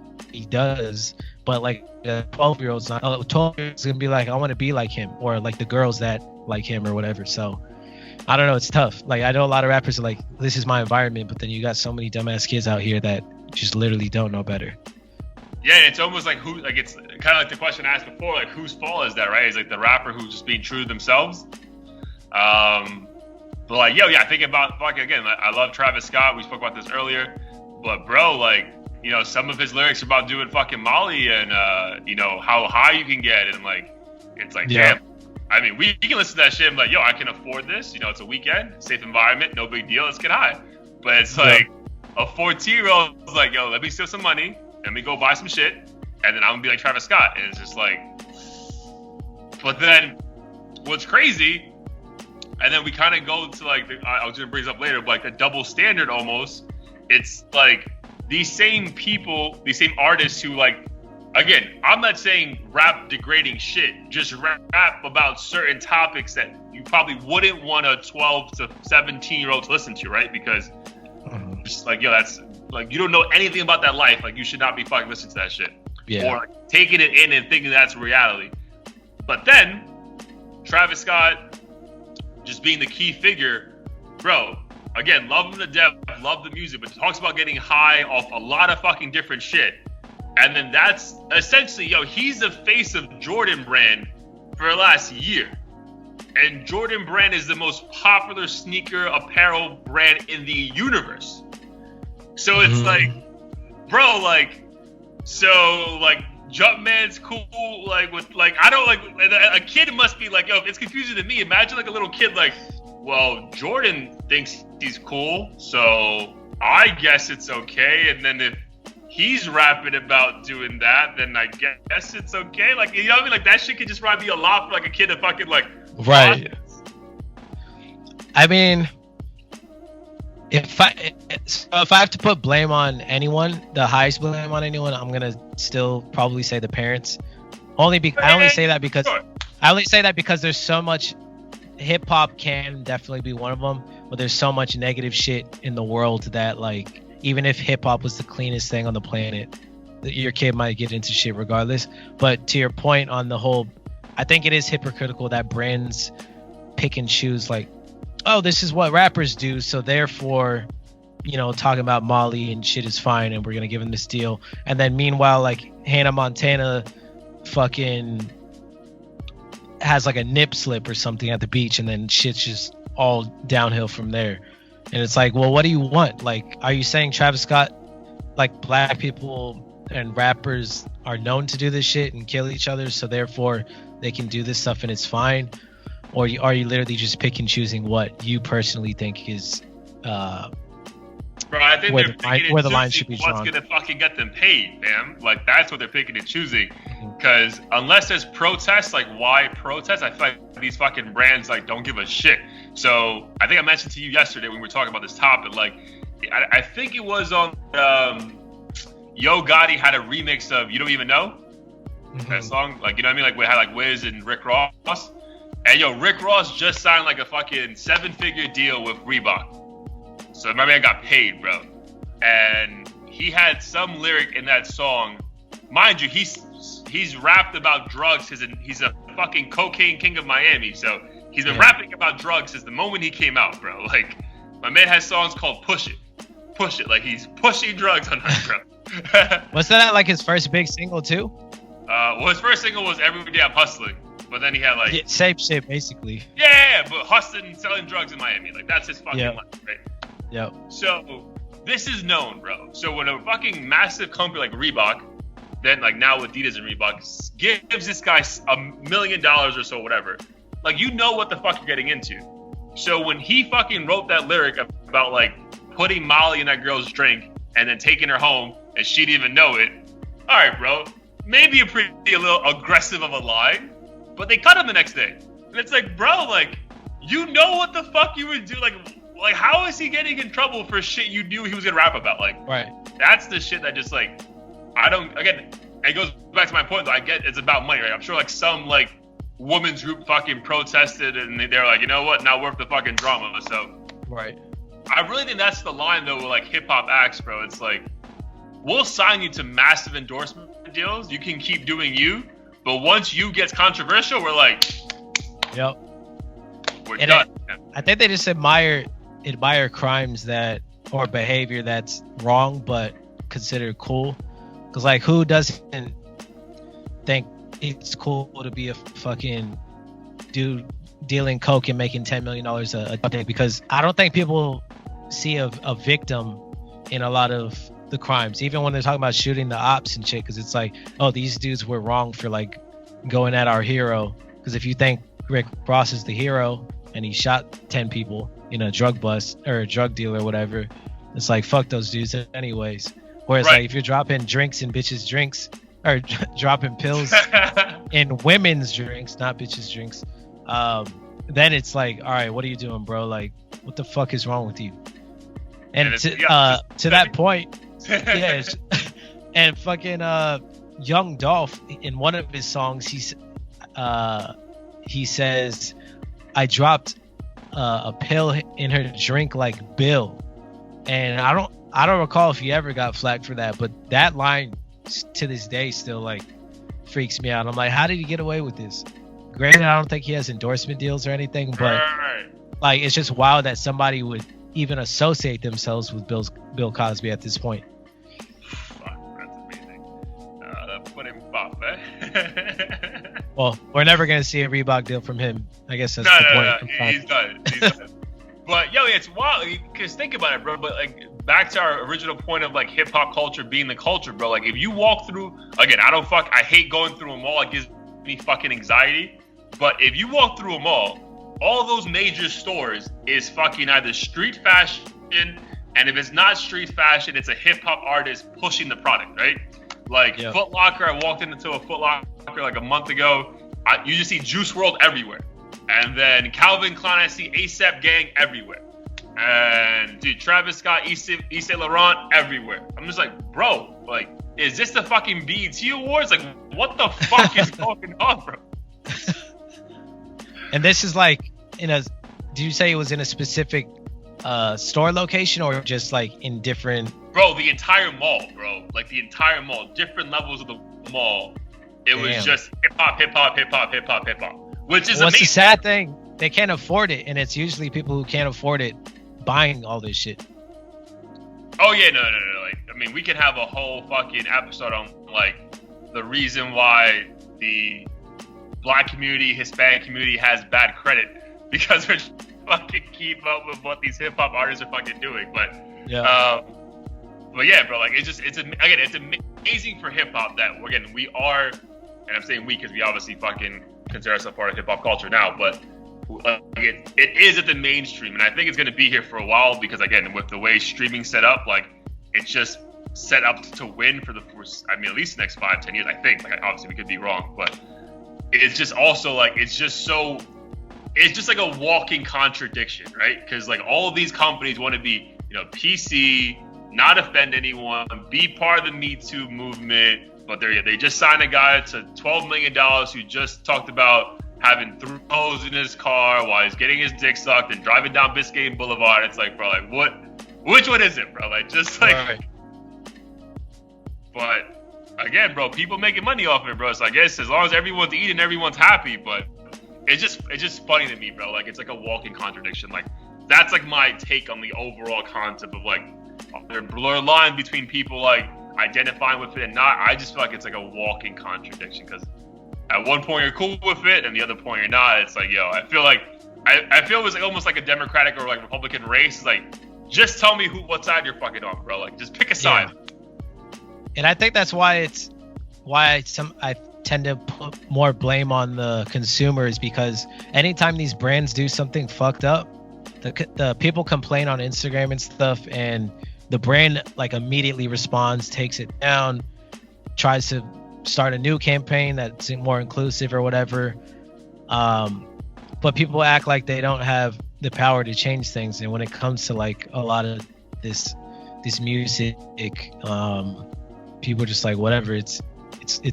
does. But like a 12-year-old's gonna be like, I want to be like him, or like the girls that like him or whatever. So I don't know, it's tough. Like, I know a lot of rappers are like, this is my environment, but then you got so many dumbass kids out here that just literally don't know better. Yeah, it's almost like it's kind of like the question I asked before, like, whose fault is that, right? Is like the rapper who's just being true to themselves. But like, I think about fucking, again, like, I love Travis Scott. We spoke about this earlier, but bro, like, some of his lyrics are about doing fucking Molly and how high you can get, and like, it's like, damn. I mean, we can listen to that shit and be like, yo, I can afford this. It's a weekend, safe environment, no big deal, let's get high. But it's like a 14-year-old is like, yo, let me steal some money, let me go buy some shit, and then I'm gonna be like Travis Scott. And it's just like, but then what's crazy, and then we kind of go to like, I was gonna bring this up later, but like a double standard almost. It's like these same people, these same artists who, like, again, I'm not saying rap degrading shit, just rap about certain topics that you probably wouldn't want a 12 to 17-year-old to listen to, right? Because just like, yo, that's like, you don't know anything about that life. Like, you should not be fucking listening to that shit. Yeah. Or like, taking it in and thinking that's reality. But then Travis Scott just being the key figure, bro, again, love him to death, love the music, but talks about getting high off a lot of fucking different shit. And then that's essentially, he's the face of Jordan brand for the last year. And Jordan brand is the most popular sneaker apparel brand in the universe. So it's like, bro, like, so like Jumpman's cool, like with like, I don't like, a kid must be like, yo, it's confusing to me. Imagine like a little kid like, well, Jordan thinks he's cool, so I guess it's okay. And then if he's rapping about doing that, then I guess it's okay. Like, you know what I mean? Like, that shit could just probably be a lot for like a kid to fucking like. Right. I mean, if I have to put blame on anyone, the highest blame on anyone, I'm gonna still probably say the parents. I only say that because there's so much. Hip hop can definitely be one of them, but there's so much negative shit in the world that, like, even if hip hop was the cleanest thing on the planet, your kid might get into shit regardless. But to your point on the whole, I think it is hypocritical that brands pick and choose, like, oh, this is what rappers do, so therefore, you know, talking about Molly and shit is fine, and we're gonna give them this deal. And then meanwhile, like, Hannah Montana fucking has like a nip slip or something at the beach, and then shit's just all downhill from there. And it's like, well, what do you want? Like, are you saying Travis Scott, like, black people and rappers are known to do this shit and kill each other, so therefore they can do this stuff and it's fine? Or are you literally just pick and choosing what you personally think is Bro, I think where the line should be drawn? What's gonna fucking get them paid, fam? Like, that's what they're picking and choosing. Because unless there's protests, like, why protest? I feel like these fucking brands, like, don't give a shit. So I think I mentioned to you yesterday when we were talking about this topic, like, I think it was on Yo Gotti had a remix of You Don't Even Know, that song. Like, you know what I mean? Like, we had like Wiz and Rick Ross. And yo, Rick Ross just signed like a fucking 7-figure deal with Reebok. So my man got paid, bro. And he had some lyric in that song. Mind you, he's rapped about drugs. He's a fucking cocaine king of Miami. So he's been rapping about drugs since the moment he came out, bro. Like, my man has songs called Push It. Push It. Like, he's pushing drugs on us, bro. Wasn't that like his first big single too? Well, his first single was Every Day I'm Hustling. But then he had like... same shit, basically. Yeah, but hustling and selling drugs in Miami. Like, that's his fucking life, right? Yep. So, this is known, bro. So, when a fucking massive company like Reebok, then like now Adidas and Reebok, gives this guy $1 million or so, whatever, like, you know what the fuck you're getting into. So, when he fucking wrote that lyric about like putting Molly in that girl's drink and then taking her home and she didn't even know it, all right, bro, maybe a little aggressive of a line, but they cut him the next day. And it's like, bro, like, you know what the fuck you would do? Like, how is he getting in trouble for shit you knew he was gonna rap about? Like, right. That's the shit that just, like, again, it goes back to my point, though. I get it's about money, right? I'm sure, like, some, like, women's group fucking protested and they're like, you know what, not worth the fucking drama. So, right. I really think that's the line, though, with, like, hip-hop acts, bro. It's like, we'll sign you to massive endorsement deals. You can keep doing you. But once you gets controversial, we're like, yep, we're done. I think they just admire crimes or behavior that's wrong but considered cool. Because, like, who doesn't think it's cool to be a fucking dude dealing coke and making $10 million a day? Because I don't think people see a victim in a lot of the crimes, even when they're talking about shooting the ops and shit, because it's like, oh, these dudes were wrong for like going at our hero. Because if you think Rick Ross is the hero and he shot 10 people in a drug bust or a drug deal or whatever, it's like, fuck those dudes anyways. Whereas like if you're dropping drinks in bitches' drinks or dropping pills in women's drinks, not bitches' drinks, then it's like, all right, what are you doing, bro? Like, what the fuck is wrong with you? And to that point, yes. And fucking Young Dolph, in one of his songs, he says, I dropped a pill in her drink like Bill. And I don't recall if he ever got flagged for that, but that line to this day still like freaks me out. I'm like, how did he get away with this? Granted, I don't think he has endorsement deals or anything, but like, it's just wild that somebody would even associate themselves with Bill Cosby at this point. Fuck, that's amazing. That put him off, eh? Well, we're never gonna see a Reebok deal from him. I guess that's the point. No, he's done. But yo, it's wild because think about it, bro. But like, back to our original point of like hip hop culture being the culture, bro. Like, if you walk through, again, I hate going through a mall. It gives me fucking anxiety. But if you walk through a mall, all those major stores is fucking either street fashion, And if it's not street fashion, it's a hip hop artist pushing the product, right? Like Foot Locker, I walked into a Foot Locker like a month ago. You just see Juice WRLD everywhere. And then Calvin Klein, I see ASAP Gang everywhere. And dude, Travis Scott, Yves Saint Laurent everywhere. I'm just like, bro, like, is this the fucking BET Awards? Like, what the fuck is going on, bro? And this is like did you say it was in a specific store location or just like in different? Bro, the entire mall, bro. Like the entire mall, different levels of the mall. It was just hip hop, hip hop, hip hop, hip hop, hip hop. Which is what's amazing. The sad thing? They can't afford it, and it's usually people who can't afford it buying all this shit. Oh yeah, no. Like, I mean, we can have a whole fucking episode on like the reason why the Black community, Hispanic community has bad credit because we're just fucking keep up with what these hip hop artists are fucking doing. But yeah, bro, like it's amazing for hip hop that we are, and I'm saying we because we obviously fucking consider ourselves part of hip hop culture now, but it is at the mainstream, and I think it's going to be here for a while because again, with the way streaming set up, like it's just set up to win for at least the next 5-10 years. I think, like obviously we could be wrong, but it's just also like it's just like a walking contradiction, right? Because like all of these companies want to be, PC, not offend anyone, be part of the Me Too movement, but they just signed a guy to $12 million who just talked about having throws in his car while he's getting his dick sucked and driving down Biscayne Boulevard. It's like, bro, like what? Which one is it, bro? Like just like. Right. But again, bro, people making money off of it, bro. So I guess as long as everyone's eating, everyone's happy. But it's just funny to me, bro. Like it's like a walking contradiction. Like that's like my take on the overall concept of like there blurred line between people like identifying with it and not. I just feel like it's like a walking contradiction because at one point you're cool with it and the other point you're not. It's like, I feel it was like almost like a Democratic or like Republican race. It's like, just tell me what side you're fucking on, bro. Like just pick a side. And I think that's why I tend to put more blame on the consumers because anytime these brands do something fucked up, the people complain on Instagram and stuff, and the brand like immediately responds, takes it down, tries to start a new campaign that's more inclusive or whatever. But people act like they don't have the power to change things, and when it comes to like a lot of this music, people are just like whatever. It's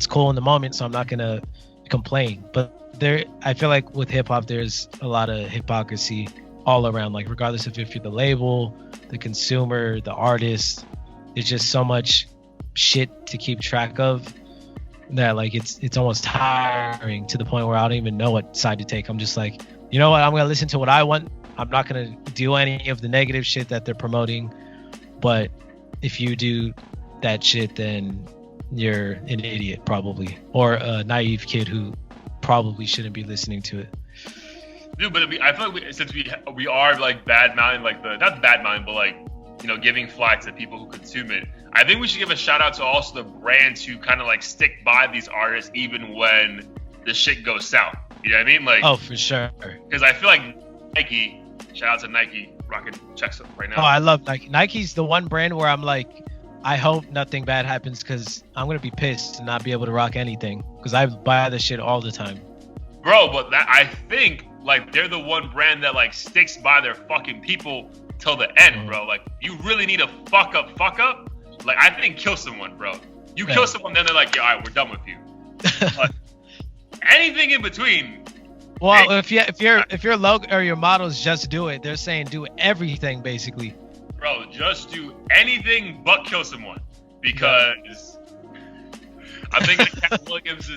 cool in the moment, so I'm not gonna complain. But I feel like with hip hop, there's a lot of hypocrisy all around. Like regardless of if you're the label, the consumer, the artist, there's just so much shit to keep track of that like it's almost tiring to the point where I don't even know what side to take. I'm just like, you know what? I'm gonna listen to what I want. I'm not gonna do any of the negative shit that they're promoting. But if you do that shit, then you're an idiot probably, or a naive kid who probably shouldn't be listening to it. Dude, but I feel like since we are like bad mouthing, like not bad mouthing, but like giving flack to people who consume it. I think we should give a shout out to also the brands who kind of like stick by these artists even when the shit goes south. You know what I mean? Like, oh, for sure. Because I feel like Nike. Shout out to Nike, rocking checks up right now. Oh, I love Nike. Nike's the one brand where I'm like, I hope nothing bad happens because I'm gonna be pissed to not be able to rock anything because I buy this shit all the time. Bro, but I think like they're the one brand that like sticks by their fucking people till the end, bro. Like you really need a fuck up. Like I think kill someone, bro. You kill someone, then they're like, all right, we're done with you. But anything in between. Well, if your logo or your models just do it, they're saying do everything basically. Bro, just do anything but kill someone because I'm thinking of Cat Williams'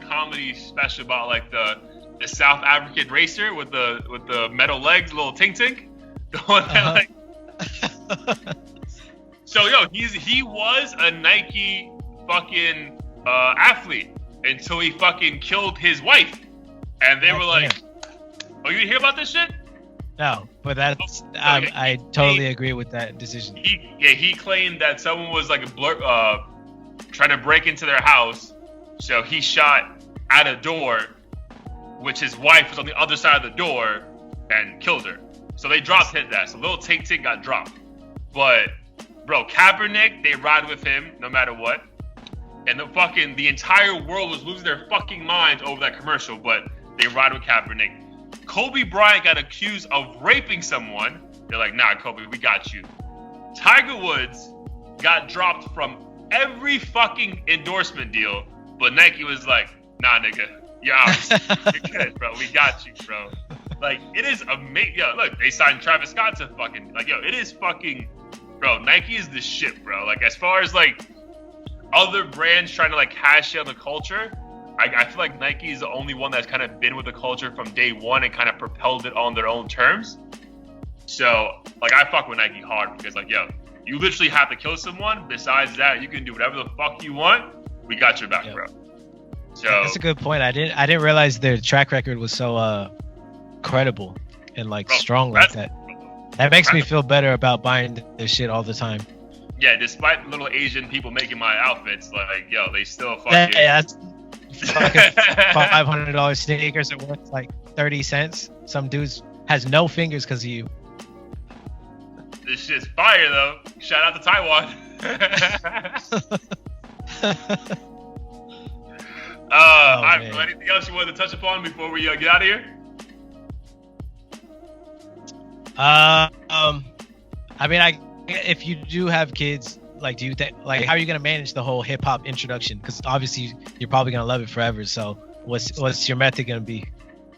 comedy special about like the South African racer with the metal legs, little tink tink, the one that like. So he was a Nike fucking athlete until he fucking killed his wife, and they were like, "Oh, you didn't hear about this shit?" No, but that's I totally agree with that decision. He claimed that someone was like trying to break into their house, so he shot at a door, which his wife was on the other side of the door, and killed her. So they dropped his ass. So little Tink Tink got dropped. But bro, Kaepernick, they ride with him no matter what. And the entire world was losing their fucking minds over that commercial, but they ride with Kaepernick. Kobe Bryant got accused of raping someone. They're like, nah, Kobe, we got you. Tiger Woods got dropped from every fucking endorsement deal, but Nike was like, nah, nigga, you're out. You're good, bro. We got you, bro. Like, it is amazing. Yo, look, they signed Travis Scott to fucking, like, yo, it is fucking, bro, Nike is the shit, bro. Like, as far as, like, other brands trying to, like, cash in on the culture, I feel like Nike is the only one that's kind of been with the culture from day one and kind of propelled it on their own terms. So, like, I fuck with Nike hard because, like, yo, you literally have to kill someone. Besides that, you can do whatever the fuck you want. We got your back, bro. So that's a good point. I didn't realize their track record was so credible and like strong like that. That makes me feel better about buying their shit all the time. Yeah, despite little Asian people making my outfits, like, yo, they still fucking. Yeah, that's fucking $500 sneakers are worth like 30 cents. Some dudes has no fingers because of you. This shit's fire though. Shout out to Taiwan. All right, bro. Anything else you wanted to touch upon before we get out of here? I mean, if you do have kids, like, do you think, like, how are you gonna manage the whole hip hop introduction? Because obviously you're probably gonna love it forever. So what's your method gonna be?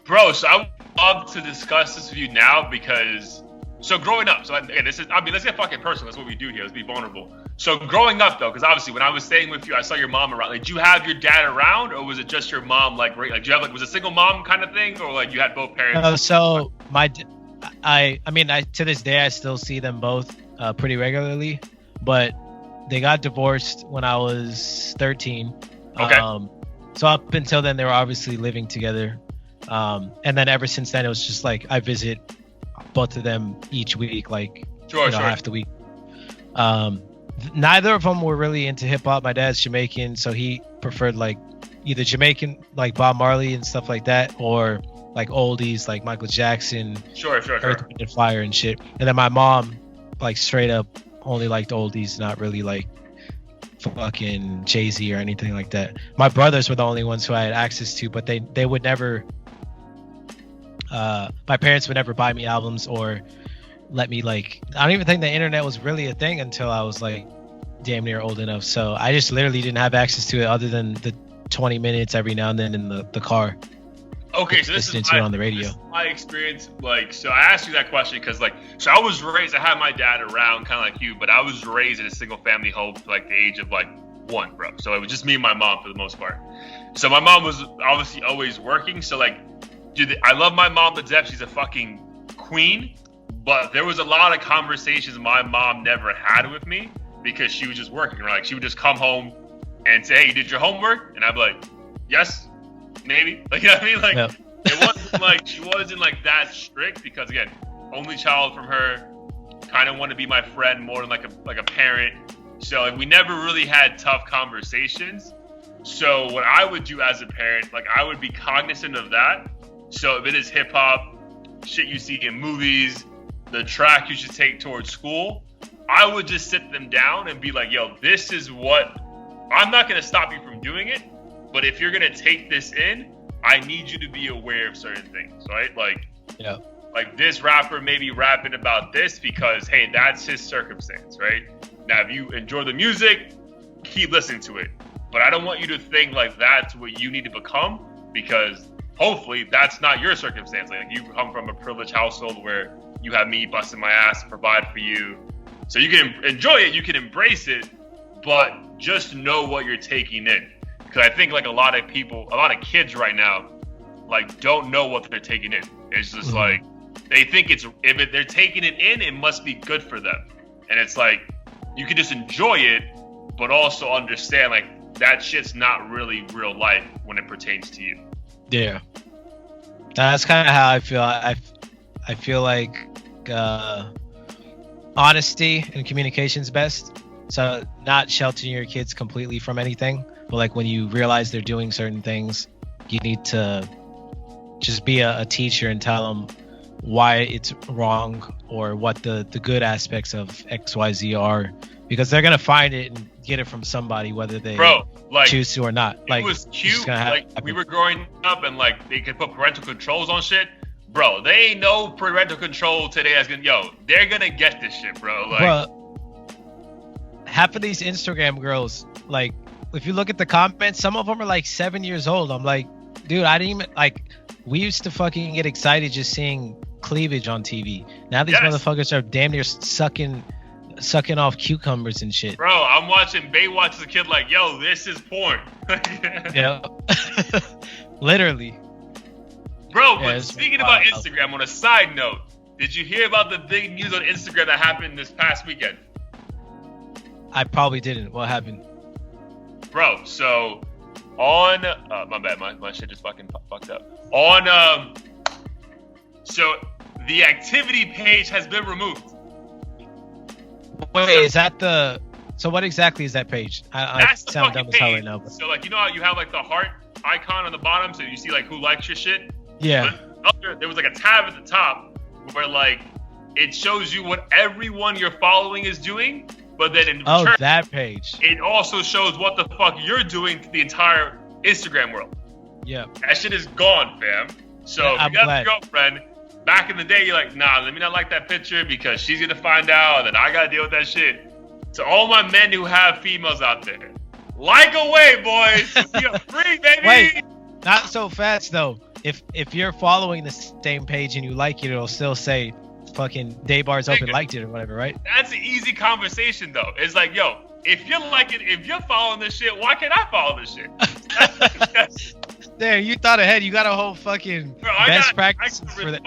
Bro, so I would love to discuss this with you now because, so growing up, so again, let's get fucking personal. That's what we do here. Let's be vulnerable. So growing up though, because obviously when I was staying with you, I saw your mom around. Like, did you have your dad around, or was it just your mom? Like, do you have like, was it a single mom kind of thing, or like you had both parents? So I mean, to this day I still see them both pretty regularly, but they got divorced when I was 13. Okay. So up until then they were obviously living together, and then ever since then it was just like I visit both of them each week, like half the week. Neither of them were really into hip hop. My dad's Jamaican, so he preferred like either Jamaican, like Bob Marley and stuff like that, or like oldies like Michael Jackson, Earth, Wind and Fire and shit. And then my mom, like, straight up only liked oldies, not really like fucking Jay-Z or anything like that. My brothers were the only ones who I had access to, but they would never. My parents would never buy me albums or let me, like, I don't even think the internet was really a thing until I was like damn near old enough. So I just literally didn't have access to it other than the 20 minutes every now and then in the car. Okay, so this is on the radio. This is my experience. Like, so I asked you that question because, like, so I was raised. I had my dad around, kind of like you, but I was raised in a single family home to like the age of like 1, bro. So it was just me and my mom for the most part. So my mom was obviously always working. So like, dude, I love my mom to death. She's a fucking queen. But there was a lot of conversations my mom never had with me because she was just working. Like, she would just come home and say, "Hey, you did your homework?" And I'd be like, "Yes." Maybe, like, you know what I mean? Like, It wasn't like, she wasn't like that strict because, again, only child from her, kind of wanted to be my friend more than like a parent. So like, we never really had tough conversations. So what I would do as a parent, like, I would be cognizant of that. So if it is hip hop, shit you see in movies, the track you should take towards school, I would just sit them down and be like, yo, this is what, I'm not going to stop you from doing it. But if you're going to take this in, I need you to be aware of certain things, right? Like, yeah, like this rapper may be rapping about this because, hey, that's his circumstance, right? Now, if you enjoy the music, keep listening to it. But I don't want you to think like that's what you need to become, because hopefully that's not your circumstance. Like, you come from a privileged household where you have me busting my ass to provide for you. So you can enjoy it, you can embrace it, but just know what you're taking in. Because I think like a lot of kids right now, like, don't know what they're taking in. It's just like, they think if they're taking it in, it must be good for them. And it's like, you can just enjoy it, but also understand like that shit's not really real life when it pertains to you. Yeah. That's kind of how I feel. I feel like honesty and communication is best. So not sheltering your kids completely from anything. But like, when you realize they're doing certain things, you need to just be a teacher and tell them, why it's wrong or what the good aspects of XYZ are, because they're gonna find it and get it from somebody, whether they choose to or not. It was cute. We were growing up and like they could put parental controls on shit. Bro, they ain't no parental control today that's gonna they're gonna get this shit, bro. Like, half of these Instagram girls, like, if you look at the comments, some of them are like 7 years old. I'm like, dude, I didn't even we used to fucking get excited just seeing cleavage on TV. Now these motherfuckers are damn near sucking off cucumbers and shit. Bro, I'm watching Baywatch as a kid, like, yo, this is porn. Yeah. Literally. Bro, but speaking about Instagram, on a side note, did you hear about the big news on Instagram that happened this past weekend? I probably didn't. What happened? Bro, so on my bad, my shit just fucking fucked up. On so the activity page has been removed. Wait, is that the? So what exactly is that page? I sound dumb as hell right now. But. So like, you know how you have like the heart icon on the bottom, so you see like who likes your shit. Yeah. But there was like a tab at the top where like it shows you what everyone you're following is doing, but then in return, that page. It also shows what the fuck you're doing to the entire Instagram world. Yeah. That shit is gone, fam. So if you got a girlfriend. Back in the day, you're like, nah, let me not like that picture because she's gonna find out and then I gotta deal with that shit. To all my men who have females out there, like away, boys. You're free, baby. Wait, not so fast though. If you're following the same page and you like it, it'll still say fucking day bars open, liked it or whatever, right? That's an easy conversation though. It's like, yo, if you're liking, if you're following this shit, why can't I follow this shit? There, you thought ahead. You got a whole fucking best practice for that.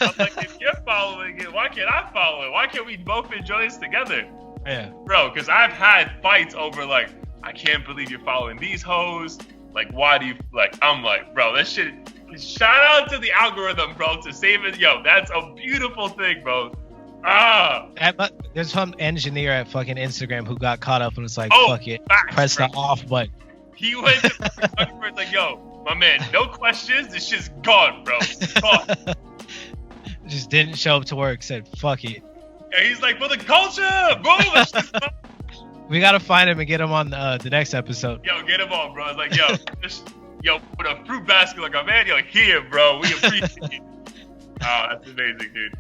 I'm like, if you're following it, why can't I follow it? Why can't we both enjoy this together? Yeah. Bro, because I've had fights over, like, I can't believe you're following these hoes. Like, why do you, like, I'm like, bro, that shit, shout out to the algorithm, bro, to save it. Yo, that's a beautiful thing, bro. There's some engineer at fucking Instagram who got caught up and was like, fuck it, press the off button. He went to like, yo, my man, no questions. This shit's gone, bro. Gone. Just didn't show up to work. Said, fuck it. Yeah, he's like, for the culture, boom. We gotta find him and get him on the next episode. Yo, get him on, bro. It's like, yo, put a fruit basket like, oh man, yo, here, bro. We appreciate you. Oh, that's amazing, dude.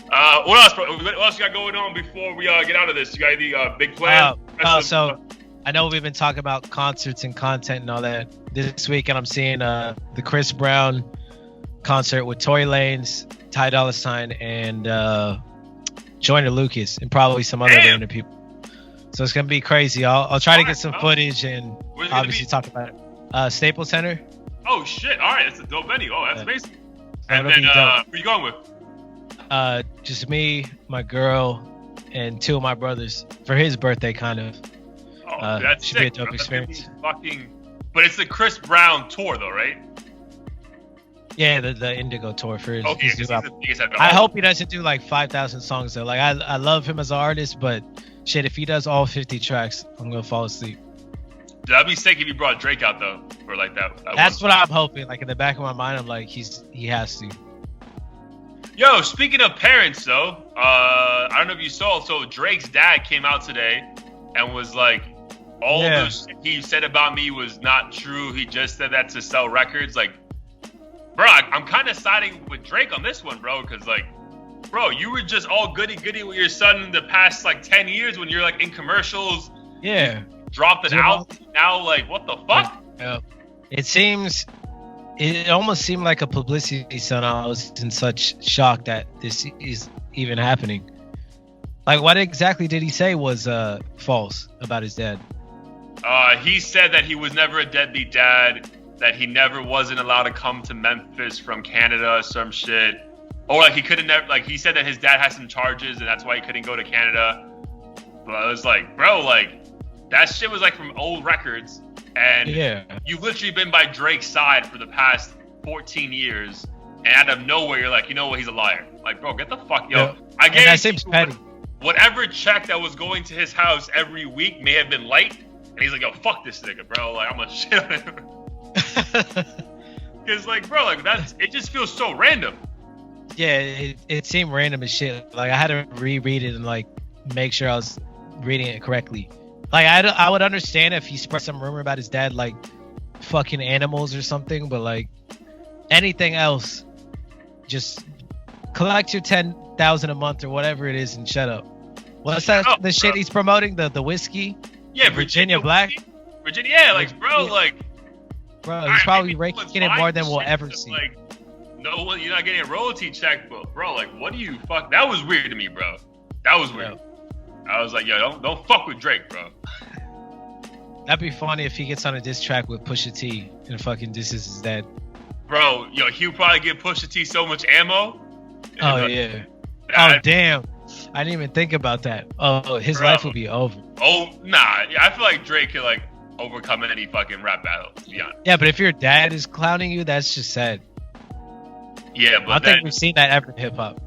What else, bro? What else you got going on before we get out of this? You got any big plans? So I know we've been talking about concerts and content and all that this week, and I'm seeing the Chris Brown concert with Tory Lanez, Ty Dolla $ign, and Joyner Lucas, and probably some other random people. So it's gonna be crazy. I'll try to get some footage and obviously talk about it. Staples Center. Oh shit! All right, that's a dope venue. Oh, that's amazing. And then, who are you going with? Just me, my girl, and two of my brothers for his birthday, kind of. Oh, that's should sick, be a dope experience. But it's the Chris Brown tour, though, right? Yeah, the Indigo tour for his, okay, his new album. I hope he doesn't do like 5,000 songs though. Like I love him as an artist, but shit, if he does all 50 tracks, I'm gonna fall asleep. That'd be sick if he brought Drake out though for like that. That's what I'm hoping. Like in the back of my mind, I'm like he has to. Yo, speaking of parents though, I don't know if you saw. So Drake's dad came out today and was like, all the shit he said about me was not true. He just said that to sell records. Like, bro, I'm kind of siding with Drake on this one, bro, because like, bro, you were just all goody-goody with your son in the past like 10 years when you're like in commercials. Yeah. Dropped an album. Now, like, what the fuck? Yeah. It almost seemed like a publicity stunt. I was in such shock that this is even happening. Like, what exactly did he say was false about his dad? He said that he was never a deadbeat dad, that he never wasn't allowed to come to Memphis from Canada or some shit. Or like he couldn't never, like he said that his dad had some charges and that's why he couldn't go to Canada. But I was like, bro, like that shit was like from old records. And you've literally been by Drake's side for the past 14 years. And out of nowhere, you're like, you know what? He's a liar. Like, bro, get the fuck, yo. Yeah. I guess that seems petty. Whatever check that was going to his house every week may have been light. And he's like, yo, fuck this nigga, bro. Like, I'm gonna shit on him. Because like, bro, like it just feels so random. Yeah, it seemed random as shit. Like I had to reread it and like make sure I was reading it correctly. Like I would understand if he spread some rumor about his dad like fucking animals or something, but like anything else, just collect your 10,000 a month or whatever it is and shut up. What's that? The shit he's promoting, the whiskey? Yeah, Virginia Black. Virginia, yeah, like bro, like bro, he's probably raking it more than we'll ever see. Like, no, you're not getting a royalty check, but bro, like, what do you fuck? That was weird to me, bro. That was weird. Yeah. I was like, yo, don't fuck with Drake, bro. That'd be funny if he gets on a diss track with Pusha T and fucking disses his dad. Bro, yo, he'll probably give Pusha T so much ammo. Oh yeah. Oh damn. I didn't even think about that. Oh, his life will be over. Oh nah, I feel like Drake could like overcome any fucking rap battle. To be honest. Yeah, but if your dad is clowning you, that's just sad. Yeah, but I think we've seen that ever in hip hop.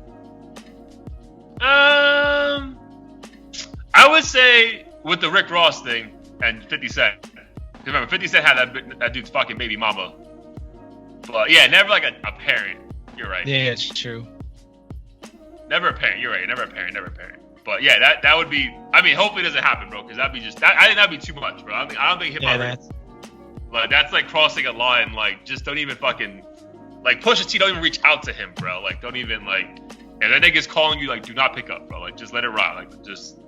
I would say with the Rick Ross thing and 50 Cent. Remember, 50 Cent had that dude's fucking baby mama. But yeah, never like a parent. You're right. Yeah, it's true. Never a parent. You're right. Never a parent. But yeah, that would be. I mean, hopefully it doesn't happen, bro. Because that'd be just. I think that'd be too much, bro. I don't think hip hop. Like that's like crossing a line. Like just don't even fucking. Like Pusha T, don't even reach out to him, bro. Like don't even like. And that nigga's calling you, like do not pick up, bro. Like just let it ride. Like just.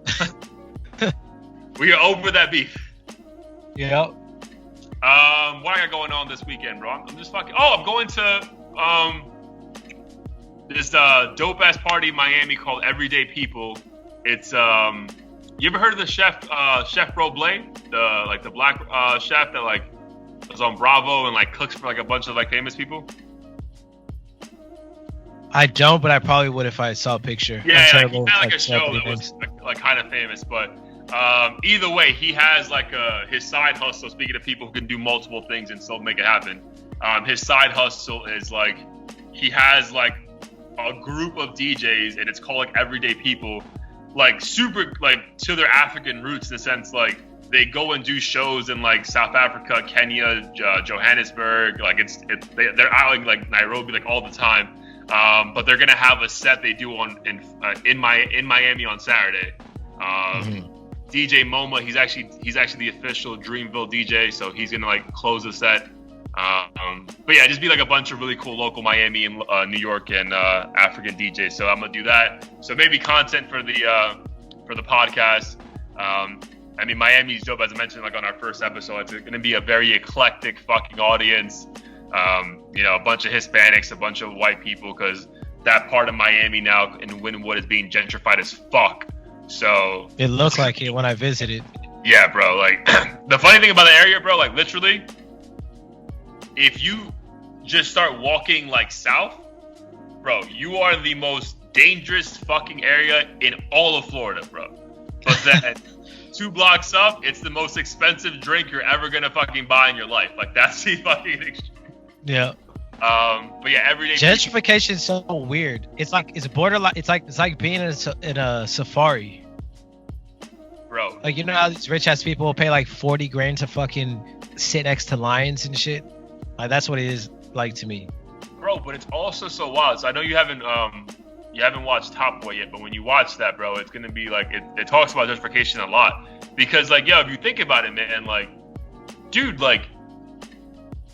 We are over that beef. Yep. What I got going on this weekend, bro? I'm just fucking. Oh, I'm going to this dope ass party in Miami called Everyday People. It's you ever heard of the chef Bro Blay, the black chef that like was on Bravo and like cooks for like a bunch of like famous people? I don't, but I probably would if I saw a picture. Yeah, like, he had like a show that was like kind of famous, but either way, he has like his side hustle. Speaking of people who can do multiple things and still make it happen, his side hustle is like he has like a group of DJs and it's called like Everyday People, like super like to their African roots in the sense like they go and do shows in like South Africa, Kenya, Johannesburg, like they're out like Nairobi like all the time, but they're gonna have a set they do in Miami on Saturday. DJ MoMA, he's actually the official Dreamville DJ, so he's gonna like close the set. But yeah, just be like a bunch of really cool local Miami and New York and African DJs. So I'm gonna do that. So maybe content for the podcast. I mean, Miami's dope, as I mentioned, like on our first episode. It's gonna be a very eclectic fucking audience. A bunch of Hispanics, a bunch of white people, because that part of Miami now in Wynwood is being gentrified as fuck. So it looked like it when I visited. Yeah, bro. Like the funny thing about the area, bro, like literally, if you just start walking like south, bro, you are the most dangerous fucking area in all of Florida, bro. But then 2 blocks up, it's the most expensive drink you're ever gonna fucking buy in your life. Like that's the fucking extreme. Yeah. But yeah, everyday gentrification is so weird. It's a borderline. It's like being in a safari, bro. Like how these rich ass people will pay like 40 grand to fucking sit next to lions and shit. Like that's what it is like to me, bro. But it's also so wild. So I know you haven't watched Top Boy yet, but when you watch that, bro, it's gonna be like it talks about gentrification a lot because like if you think about it, man, like dude, like.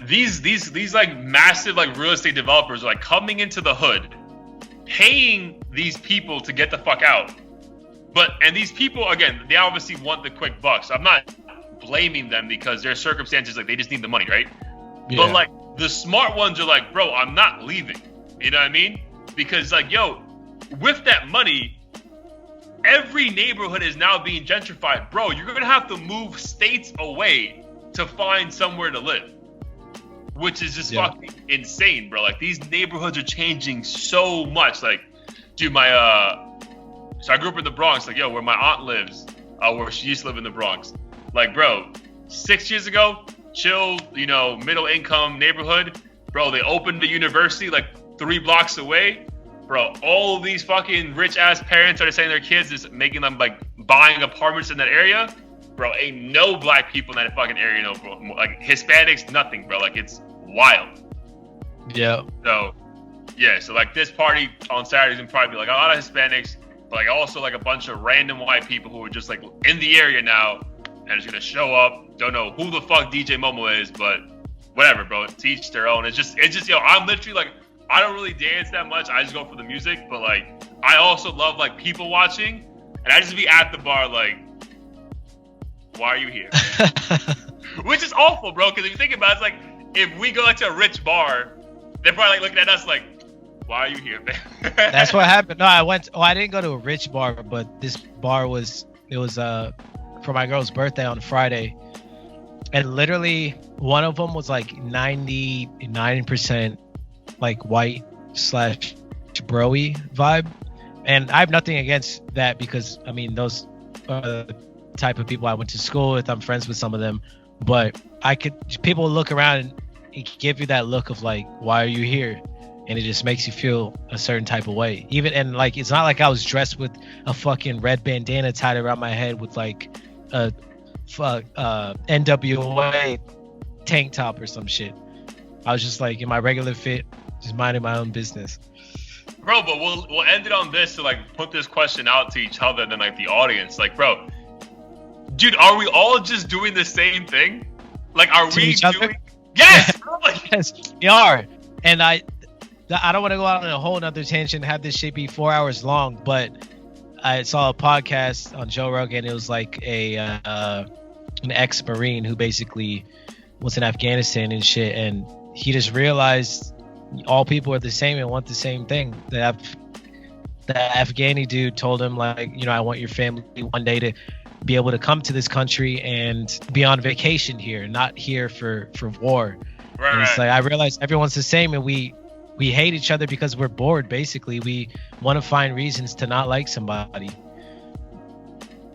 These like massive like real estate developers are like coming into the hood, paying these people to get the fuck out. And these people, again, they obviously want the quick bucks. I'm not blaming them because their circumstances, like they just need the money, right? Yeah. But like the smart ones are like, bro, I'm not leaving. You know what I mean? Because like, with that money, every neighborhood is now being gentrified. Bro, you're gonna have to move states away to find somewhere to live. Which is just fucking insane, bro. Like these neighborhoods are changing so much. Like, dude, so I grew up in the Bronx. Like, where my aunt lives, where she used to live in the Bronx. Like, bro, 6 years ago, chill, middle income neighborhood. Bro, they opened the university like 3 blocks away. Bro, all of these fucking rich ass parents are sending their kids is making them like buying apartments in that area. Bro, ain't no black people in that fucking area, no, bro. Like Hispanics, nothing, bro. Like it's wild. Yeah. So, yeah. So like this party on Saturday is gonna probably be like a lot of Hispanics, but like also like a bunch of random white people who are just like in the area now and it's gonna show up. Don't know who the fuck DJ Momo is, but whatever, bro. Teach their own. It's just yo. I'm literally like, I don't really dance that much. I just go for the music, but like I also love like people watching, and I just be at the bar like, why are you here? Which is awful, bro. Because if you think about it, it's like if we go to a rich bar, they're probably like looking at us like, why are you here, man? That's what happened. No, I didn't go to a rich bar, but this bar was for my girl's birthday on Friday, and literally one of them was like 99% like white / broy vibe, and I have nothing against that because I mean those are the type of people I went to school with. I'm friends with some of them, but people look around and give you that look of like, why are you here? And it just makes you feel a certain type of way. Even, and like, it's not like I was dressed with a fucking red bandana tied around my head with like a NWA tank top or some shit. I was just like in my regular fit, just minding my own business. Bro, but we'll end it on this to like put this question out to each other and then like the audience. Like, bro, dude, are we all just doing the same thing? Like, are To we each other? doing? Yes, bro, like, Yes, we are. And I don't want to go out on a whole nother tangent and have this shit be 4 hours long, but I saw a podcast on Joe Rogan. It was like an ex-Marine who basically was in Afghanistan and shit, and he just realized all people are the same and want the same thing. The Afghani dude told him, like, you know, I want your family one day to be able to come to this country and be on vacation here, not here for war. right, And it's right. like, I realize everyone's the same, and we hate each other because we're bored. Basically, we want to find reasons to not like somebody.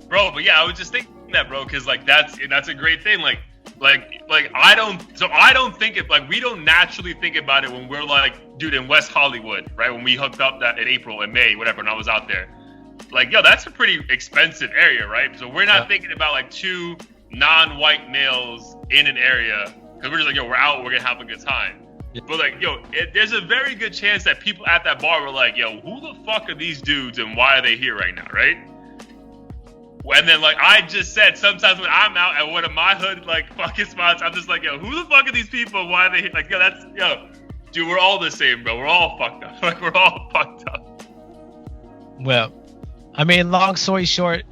Bro, but yeah, I was just thinking that, bro, because like that's a great thing. Like I don't think it, like, we don't naturally think about it when we're like, dude, in West Hollywood, right? When we hooked up that in April and May, whatever, and I was out there, like, yo, that's a pretty expensive area, right? So we're not thinking about like two non-white males in an area because we're just like, yo, we're out, we're gonna have a good time. But like, yo, there's a very good chance that people at that bar were like, yo, who the fuck are these dudes and why are they here right now, right? And then, like I just said, sometimes when I'm out at one of my hood, like, fucking spots, I'm just like, yo, who the fuck are these people? Why are they here? Like, yo, dude, we're all the same, bro. We're all fucked up. Like, we're all fucked up. Well, I mean, long story short,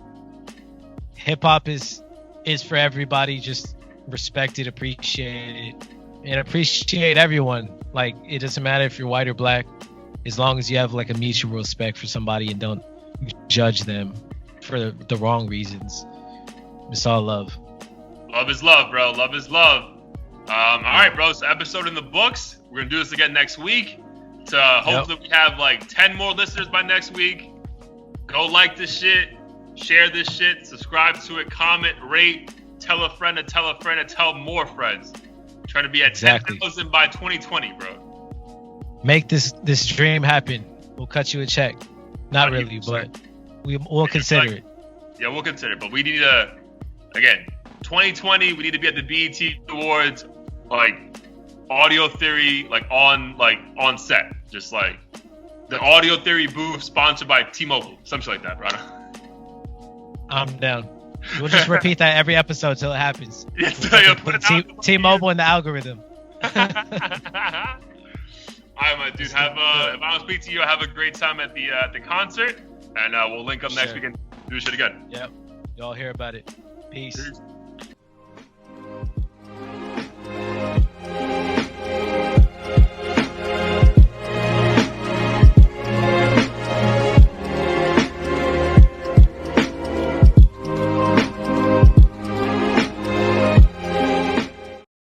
hip hop is for everybody. Just respect it, appreciate it, and appreciate everyone. Like, it doesn't matter if you're white or black, as long as you have like a mutual respect for somebody and don't judge them for the wrong reasons. It's all love. Love is love, bro. Love is love. All right, bro. So episode in the books. We're gonna do this again next week. So hopefully we have like 10 more listeners by next week. Go like this shit, share this shit, subscribe to it, comment, rate, tell a friend to tell a friend to tell more friends. Trying to be at 10,000 by 2020, bro. Make this dream happen. We'll cut you a check. Not really, but we'll consider it. Yeah, we'll consider it. But we need to, again, 2020, we need to be at the BET Awards, like, Audio Theory, like on set. Just like the Audio Theory booth sponsored by T-Mobile. Something like that, bro. I'm down. We'll just repeat that every episode till it happens. Yeah, so you'll put it out. T-Mobile in the algorithm. All right, my dude. If I don't speak to you, have a great time at the concert, and we'll link up next week and do this shit again. Yep. Y'all hear about it. Peace. Peace.